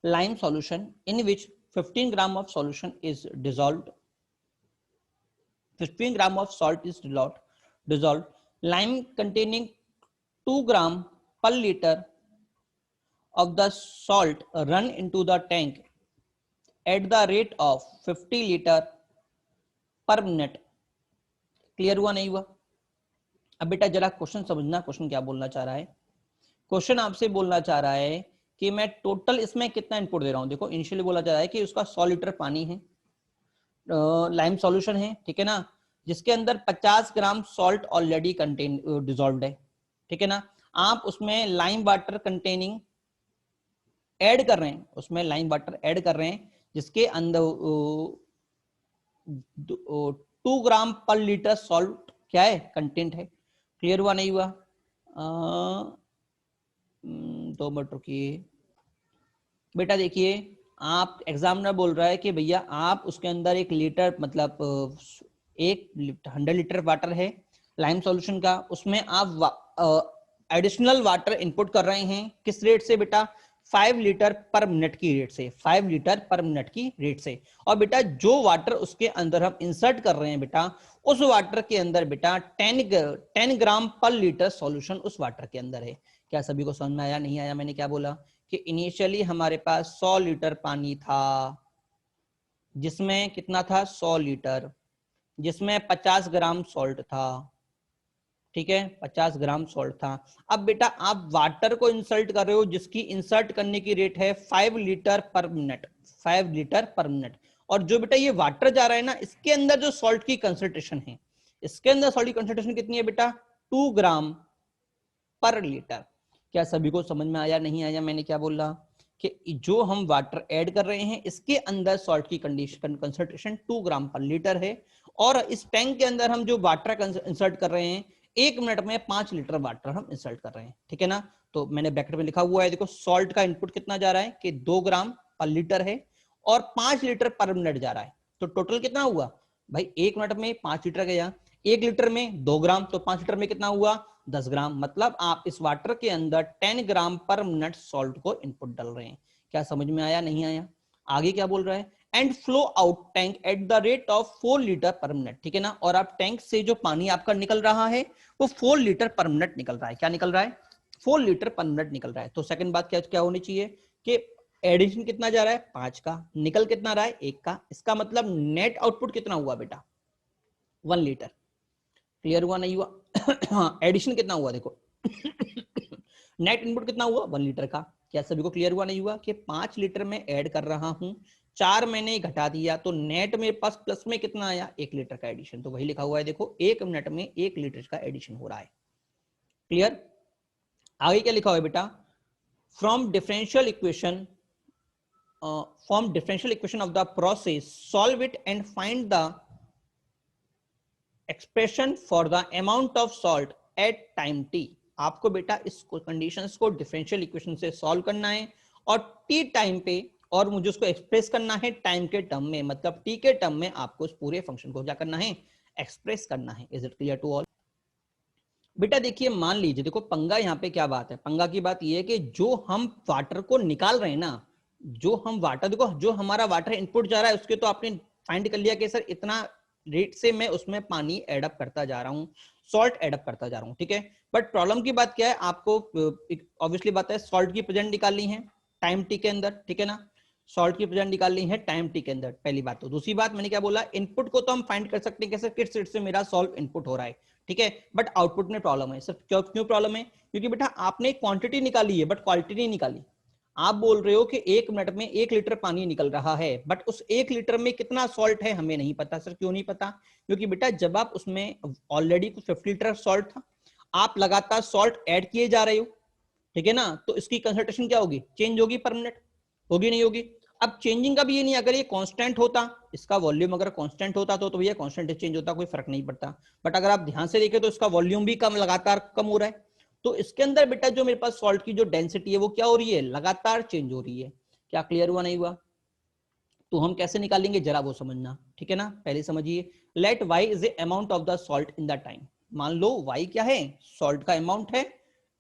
lime solution in which 15 gram of solution is dissolved, 15 gram of salt is dissolved, lime containing 2 gram per liter of the salt run into the tank at the rate of 50 liter per minute। Clear हुआ नहीं हुआ? अब बेटा जरा question समझना, question क्या बोलना चाह रहा है। क्वेश्चन आपसे बोलना चाह रहा है कि मैं टोटल इसमें कितना इनपुट दे रहा हूं। देखो इनिशियली बोला जा रहा है कि उसका 100 लीटर पानी है, लाइम सॉल्यूशन है, ठीक है ना, जिसके अंदर 50 ग्राम सॉल्ट ऑलरेडी कंटेन डिसॉल्व्ड है, ठीक है ना। आप उसमें लाइम वाटर कंटेनिंग ऐड कर रहे हैं, उसमें लाइम वाटर ऐड कर रहे हैं जिसके अंदर 2 ग्राम पर लीटर सॉल्ट क्या है, कंटेंट है। क्लियर हुआ नहीं हुआ? 2 मिनट रुकिए बेटा। देखिए आप एग्जामिनर बोल रहा है कि भैया आप उसके अंदर 1 लीटर मतलब 100 लीटर वाटर है लाइम सॉल्यूशन का, उसमें आप एडिशनल वाटर इनपुट कर रहे हैं किस रेट से बेटा, 5 लीटर पर मिनट की रेट से, 5 लीटर पर मिनट की रेट से। और बेटा जो वाटर उसके अंदर हम इंसर्ट कर रहे हैं बेटा, उस वाटर के अंदर बेटा 10 ग्राम पर लीटर सॉल्यूशन उस वाटर के अंदर है। क्या सभी को समझ में आया नहीं आया? मैंने क्या बोला कि इनिशियली हमारे पास 100 लीटर पानी था, जिसमें कितना था 100 लीटर, जिसमें 50 ग्राम सॉल्ट था, ठीक है 50 ग्राम सॉल्ट था। अब बेटा आप वाटर को इंसर्ट कर रहे हो जिसकी इंसर्ट करने की रेट है 5 लीटर पर मिनट, 5 लीटर पर मिनट। और जो बेटा ये वाटर जा रहा है ना, इसके अंदर जो सॉल्ट की कंसंट्रेशन है, इसके अंदर सॉल्ट की कंसंट्रेशन कितनी है बेटा, 2 ग्राम पर लीटर। क्या सभी को समझ में आया नहीं आया? मैंने क्या बोला कि जो हम वाटर ऐड कर रहे हैं इसके अंदर सॉल्ट की कंडीशन कंसंट्रेशन 2 ग्राम पर लीटर है, और इस टैंक के अंदर हम जो वाटर इंसर्ट कर रहे हैं 1 मिनट में 5 लीटर वाटर हम इंसर्ट कर रहे हैं, ठीक है ना। तो मैंने ब्रैकेट में लिखा हुआ है, देखो सॉल्ट का इनपुट कितना जा रहा है कि 2 ग्राम पर लीटर है, और 5 लीटर पर मिनट जा रहा है। तो टोटल कितना हुआ भाई, 1 मिनट में 5 लीटर गया, 1 लीटर में 2 ग्राम, तो 5 लीटर में कितना हुआ 10 ग्राम। मतलब आप इस वाटर के अंदर 10 ग्राम पर मिनट सॉल्ट को इनपुट डाल रहे हैं। क्या समझ में आया नहीं आया? आगे क्या बोल रहा है, and flow out tank at the rate of 4 litre पर मिनट, ठीक है ना। और आप टैंक से जो पानी आपका निकल रहा है वो 4 लीटर पर मिनट निकल रहा है। क्या निकल रहा है, 4 लीटर पर मिनट निकल रहा है। तो सेकंड बात क्या क्या होनी चाहिए कि एडिशन कितना जा रहा है 5 का, निकल कितना रहा है 1 का, इसका मतलब नेट आउटपुट कितना हुआ बेटा 1 लीटर। क्लियर हुआ नहीं हुआ? हाँ एडिशन कितना हुआ देखो नेट इनपुट कितना हुआ 1 लीटर का। क्या सभी को क्लियर हुआ नहीं हुआ कि 5 लीटर में ऐड कर रहा हूं, 4 मैंने घटा दिया, तो नेट मेरे पास प्लस में कितना आया 1 लीटर का एडिशन। तो वही लिखा हुआ है देखो 1 मिनट में 1 लीटर का एडिशन हो रहा है। क्लियर? आगे क्या लिखा हुआ है बेटा, from differential equation of the process solve it and find the expression for the amount of salt at time t आपको बेटा इस कंडीशंस को डिफरेंशियल इक्वेशन से सॉल्व करना है और टी टाइम पे, और मुझे उसको एक्सप्रेस करना है टाइम के टर्म में, मतलब टी के टर्म में आपको उस पूरे फंक्शन को क्या करना है, एक्सप्रेस करना है। Is it clear to all? बेटा देखिए, मान लीजिए, देखो पंगा यहाँ पे क्या बात है, पंगा की बात ये है कि जो हम वाटर को निकाल रहे हैं ना, जो हम वाटर, देखो जो हमारा वाटर इनपुट जा रहा है उसके तो आपने फाइंड कर लिया कि सर इतना रेट से मैं उसमें पानी एडअप करता जा रहा हूँ, सॉल्ट एडअप करता जा रहा हूँ, ठीक है। बट प्रॉब्लम की बात क्या है, आपको ऑब्वियसली बात है सॉल्ट की प्रेजेंट निकालनी है टाइम टी के अंदर, ठीक है ना, सॉल्ट की प्रेजेंट निकालनी है टाइम टी के अंदर, पहली बात। तो दूसरी बात मैंने क्या बोला, इनपुट को तो हम फाइंड कर सकते हैं कैसे, किस रेट से मेरा सॉल्व इनपुट हो रहा है, ठीक है, बट आउटपुट में प्रॉब्लम है। सर क्यों प्रॉब्लम है? क्योंकि बेटा आपने क्वांटिटी निकाली है बट क्वालिटी नहीं निकाली। आप बोल रहे हो कि 1 मिनट में 1 लीटर पानी निकल रहा है, बट उस 1 लीटर में कितना सॉल्ट है हमें नहीं पता। सर क्यों नहीं पता? क्योंकि बेटा जब आप उसमें ऑलरेडी 50 लीटर सॉल्ट था, आप लगातार सॉल्ट ऐड किए जा रहे हो, ठीक है ना, तो इसकी कंसंट्रेशन क्या होगी, चेंज होगी पर मिनट, होगी नहीं होगी? अब चेंजिंग का भी ये नहीं, अगर ये कांस्टेंट होता, इसका वॉल्यूम अगर कांस्टेंट होता तो भैया कांस्टेंट चेंज होता, कोई फर्क नहीं पड़ता। बट अगर आप ध्यान से देखें तो इसका वॉल्यूम भी कम, लगातार कम हो रहा है। तो इसके अंदर बेटा जो मेरे पास सॉल्ट की जो डेंसिटी है वो क्या हो रही है, लगातार चेंज हो रही है। क्या क्लियर हुआ नहीं हुआ? तो हम कैसे निकालेंगे जरा वो समझना, ठीक है ना। पहले समझिए, let y is the amount of the salt in the time. मान लो y क्या है, सॉल्ट का अमाउंट है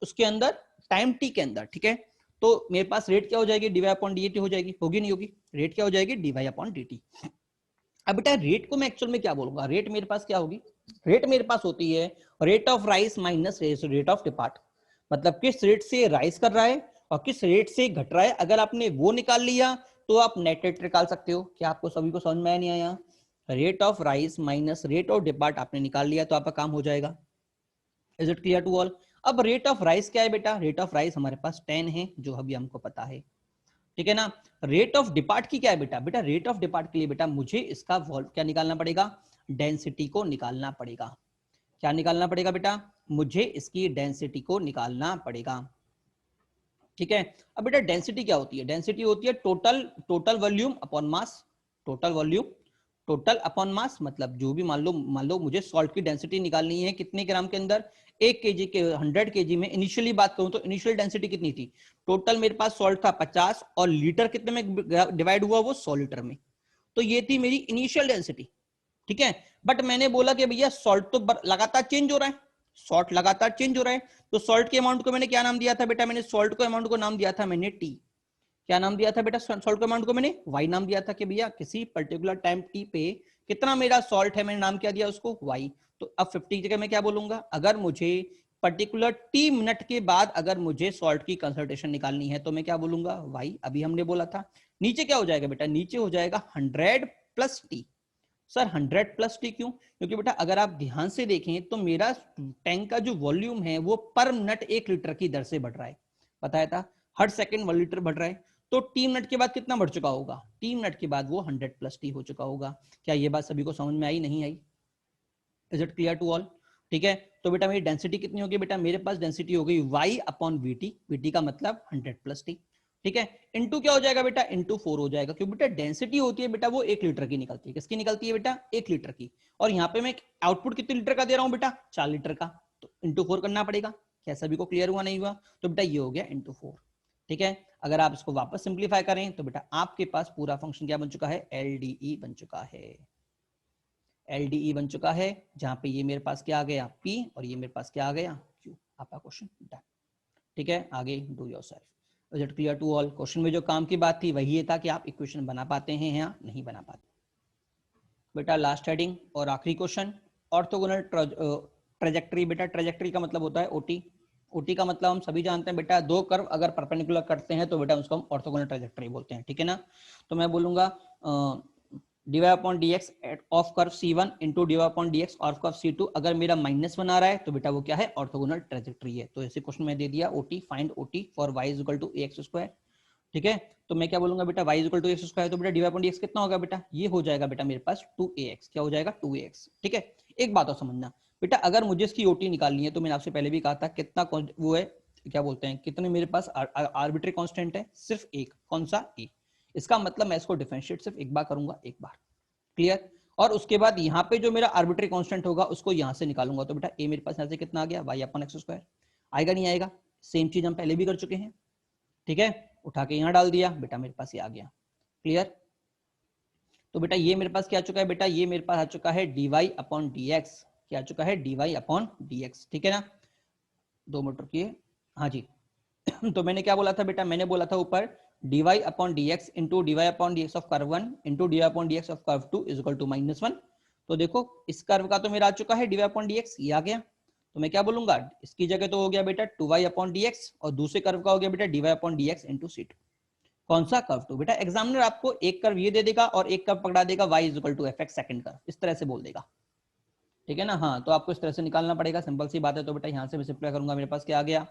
उसके अंदर टाइम t के अंदर, ठीक है। तो मेरे पास रेट क्या हो जाएगी, डीवाई अपॉन डी हो जाएगी, होगी नहीं होगी? रेट क्या हो जाएगी, डीवाई अपॉन डी। अब बेटा रेट को मैं एक्चुअल में क्या बोलूंगा, रेट मेरे पास क्या होगी, रेट मेरे पास होती है rate of rise minus rate of depart. मतलब किस रेट से राइस कर रहा है और किस रेट से घट रहा है, अगर आपने वो निकाल लिया तो आप नेट रेट निकाल सकते हो। क्या आपको सभी को समझ में आया नहीं आया? Rate of rise minus rate of depart आपने निकाल लिया तो आपका काम हो जाएगा। Is it clear to all? अब रेट ऑफ राइस क्या है बेटा, रेट ऑफ राइस हमारे पास 10 है जो अभी हमको पता है, ठीक है ना। रेट ऑफ डिपार्ट की क्या है बेटा, बेटा रेट ऑफ डिपार्ट के लिए बेटा मुझे इसका क्या निकालना पड़ेगा, डेंसिटी को निकालना पड़ेगा। क्या निकालना पड़ेगा बेटा, मुझे इसकी डेंसिटी को निकालना पड़ेगा, ठीक है। अब बेटा डेंसिटी क्या होती है, डेंसिटी होती है total volume upon mass, total volume total upon mass. मतलब जो भी मान लो मुझे सॉल्ट की डेंसिटी निकालनी है कितने ग्राम के अंदर, 1 kg के 100 kg में। इनिशियली बात करूं तो इनिशियल डेंसिटी कितनी थी, टोटल मेरे पास सॉल्ट था 50 और लीटर कितने में डिवाइड हुआ, वो 100 लीटर में। तो ये थी मेरी इनिशियल डेंसिटी, ठीक है। बट मैंने बोला कि भैया सॉल्ट तो लगातार चेंज हो रहा है, सॉल्ट लगातार चेंज हो रहा है, तो सॉल्ट के अमाउंट को मैंने क्या नाम दिया था बेटा, मैंने सॉल्ट को अमाउंट को नाम दिया था मैंने टी। क्या नाम दिया था बेटा, सॉल्ट के अमाउंट को मैंने वाई नाम दिया था कि भैया किसी पर्टिकुलर टाइम टी पे कितना मेरा सॉल्ट है, मैंने नाम क्या दिया उसको, वाई। तो अब 50 की जगह मैं क्या बोलूंगा, अगर मुझे पर्टिकुलर टी मिनट के बाद अगर मुझे सॉल्ट की कंसंट्रेशन निकालनी है तो मैं क्या बोलूंगा, वाई। अभी हमने बोला था नीचे क्या हो जाएगा बेटा, नीचे हो जाएगा 100 plus T. Sir 100 plus T क्यों? क्योंकि बेटा अगर आप ध्यान से देखें तो मेरा टैंक का जो वॉल्यूम है वो पर मिनट 1 लीटर की दर से बढ़ रहा है, बताया था हर सेकंड 1 लीटर बढ़ रहा है। तो टी मिनट के बाद कितना बढ़ चुका होगा, टी मिनट के बाद वो 100 प्लस टी हो चुका होगा। क्या ये बात सभी को समझ में आई, नहीं आई? Is it clear to all? ठीक है। तो बेटा मेरी डेंसिटी कितनी होगी बेटा, मेरे पास डेंसिटी हो गई y अपॉन वीटी, वीटी का मतलब 100 प्लस टी, ठीक है। इनटू क्या हो जाएगा बेटा, इनटू 4 हो जाएगा, क्योंकि बेटा डेंसिटी होती है बेटा वो 1 लीटर की निकलती है, किसकी निकलती है बेटा, 1 लीटर की। और यहाँ पे मैं आउटपुट कितने लीटर का दे रहा हूँ बेटा, 4 लीटर का, तो इंटू 4 करना पड़ेगा। क्या सभी को क्लियर हुआ नहीं हुआ? तो बेटा ये हो गया इंटू 4, ठीक है। अगर आप इसको वापस सिंप्लीफाई करें तो बेटा आपके पास पूरा फंक्शन क्या बन चुका है, एलडीई बन चुका है, एलडीई बन चुका है, जहां पे ये मेरे पास क्या आ गया P और ये मेरे पास क्या आ गया Q। आपका क्वेश्चन डन, ठीक है। आगे do yourself. Is it clear to all? Question में जो काम की बात थी वही ये था कि आप इक्वेशन बना पाते हैं या नहीं बना पाते। बेटा लास्ट हेडिंग और आखिरी क्वेश्चन, ऑर्थोगोनल ट्रेजेक्टरी। बेटा ट्रेजेक्टरी का मतलब होता है ओटी, ओटी का मतलब हम सभी जानते हैं बेटा, दो कर्व अगर परपेंडिकुलर करते हैं तो बेटा उसको हम ऑर्थोगोनल ट्रेजेक्टरी बोलते हैं, ठीक है ना। तो मैं बोलूंगा dy upon dx of curve c1 into dy upon dx of curve c2। अगर मेरा -1 आ रहा है तो बेटा वो क्या है, ऑर्थोगोनल ट्रेजेक्टरी है। तो ऐसे क्वेश्चन में दे दिया OT, find OT for y is equal to ax square, ठीक है। तो मैं क्या बोलूंगा बेटा, y is equal to x square, तो बेटा dy अपॉन dx कितना होगा बेटा, ये हो जाएगा बेटा मेरे पास 2ax। क्या हो जाएगा, 2ax, ठीक है। एक बात और समझना बेटा, अगर मुझे इसकी ओटी निकालनी है तो मैंने आपसे पहले भी कहा था कितना वो है, क्या बोलते हैं, कितने मेरे पास आर्बिट्री कांस्टेंट है, सिर्फ एक, कौन सा, ए। इसका मतलब मैं इसको डिफरेंशिएट सिर्फ एक बार करूंगा, एक बार, क्लियर। और उसके बाद यहाँ पे जो मेरा आर्बिट्री कांस्टेंट होगा उसको यहाँ से निकालूंगा, तो बेटा ए मेरे पास यहाँ से कितना आ गया, वाई अपॉन एक्स स्क्वायर। आएगा नहीं आएगा? सेम चीज हम पहले भी कर चुके हैं, ठीक है। उठा के यहाँ डाल दिया, बेटा मेरे पास ये आ गया। क्लियर? तो बेटा ये मेरे पास क्या आ चुका है? बेटा ये मेरे पास आ चुका है dy अपॉन dx। क्या आ चुका है? dy अपॉन dx, ठीक है ना। 2 मिनट रुकिए, हाँ जी। तो मैंने क्या बोला था बेटा? मैंने बोला था ऊपर dy upon dx into dy upon dx of curve 1 into dy upon dx of curve 2 is equal to -1। तो देखो इस कर्व का तो मेरा आ चुका है dy अपॉन dx, ये आ गया। तो मैं क्या बोलूंगा? इसकी जगह तो हो गया बेटा 2y अपॉन dx, और दूसरे कर्व का हो गया बेटा dy upon dx into c2। कौन सा? कर्व 2। बेटा एग्जामिनर आपको एक कर्व ये दे देगा और एक कर्व पकड़ा देगा y is equal to fx second curve, इस तरह से बोल देगा, ठीक है ना। हाँ, तो आपको इस तरह से निकालना पड़ेगा, सिंपल सी बात है। तो बेटा यहाँ से मैं सिंप्लाई करूंगा, मेरे पास क्या आ गया?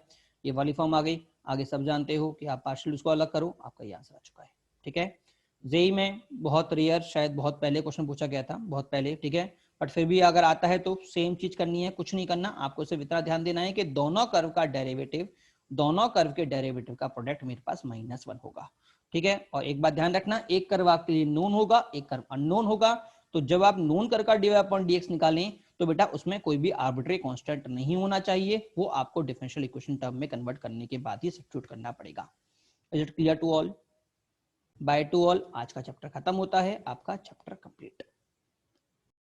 ये वाली फॉर्म आ गई। आगे सब जानते हो कि आप पार्शियल उसको अलग करो, आपका ये आंसर आ चुका है, ठीक है। जेई में बहुत रेयर, शायद बहुत पहले क्वेश्चन पूछा गया था, बहुत पहले, ठीक है। बट फिर भी अगर आता है तो सेम चीज करनी है, कुछ नहीं करना आपको, सिर्फ इतना ध्यान देना है कि दोनों कर्व का डेरिवेटिव, दोनों कर्व के डेरिवेटिव का प्रोडक्ट मेरे पास -1 होगा, ठीक है। और एक बात ध्यान रखना, एक कर्व आपके लिए नोन होगा, एक कर्व अननोन होगा। तो जब आप नोन कर्व का dy अपॉन dx निकालें तो बेटा उसमें कोई भी आर्बिट्री कांस्टेंट नहीं होना चाहिए, वो आपको डिफरेंशियल इक्वेशन टर्म में कन्वर्ट करने के बाद ही सब्स्टिट्यूट करना पड़ेगा। Is it clear to all? Bye to all, आज का चैप्टर खत्म होता है, आपका चैप्टर कंप्लीट।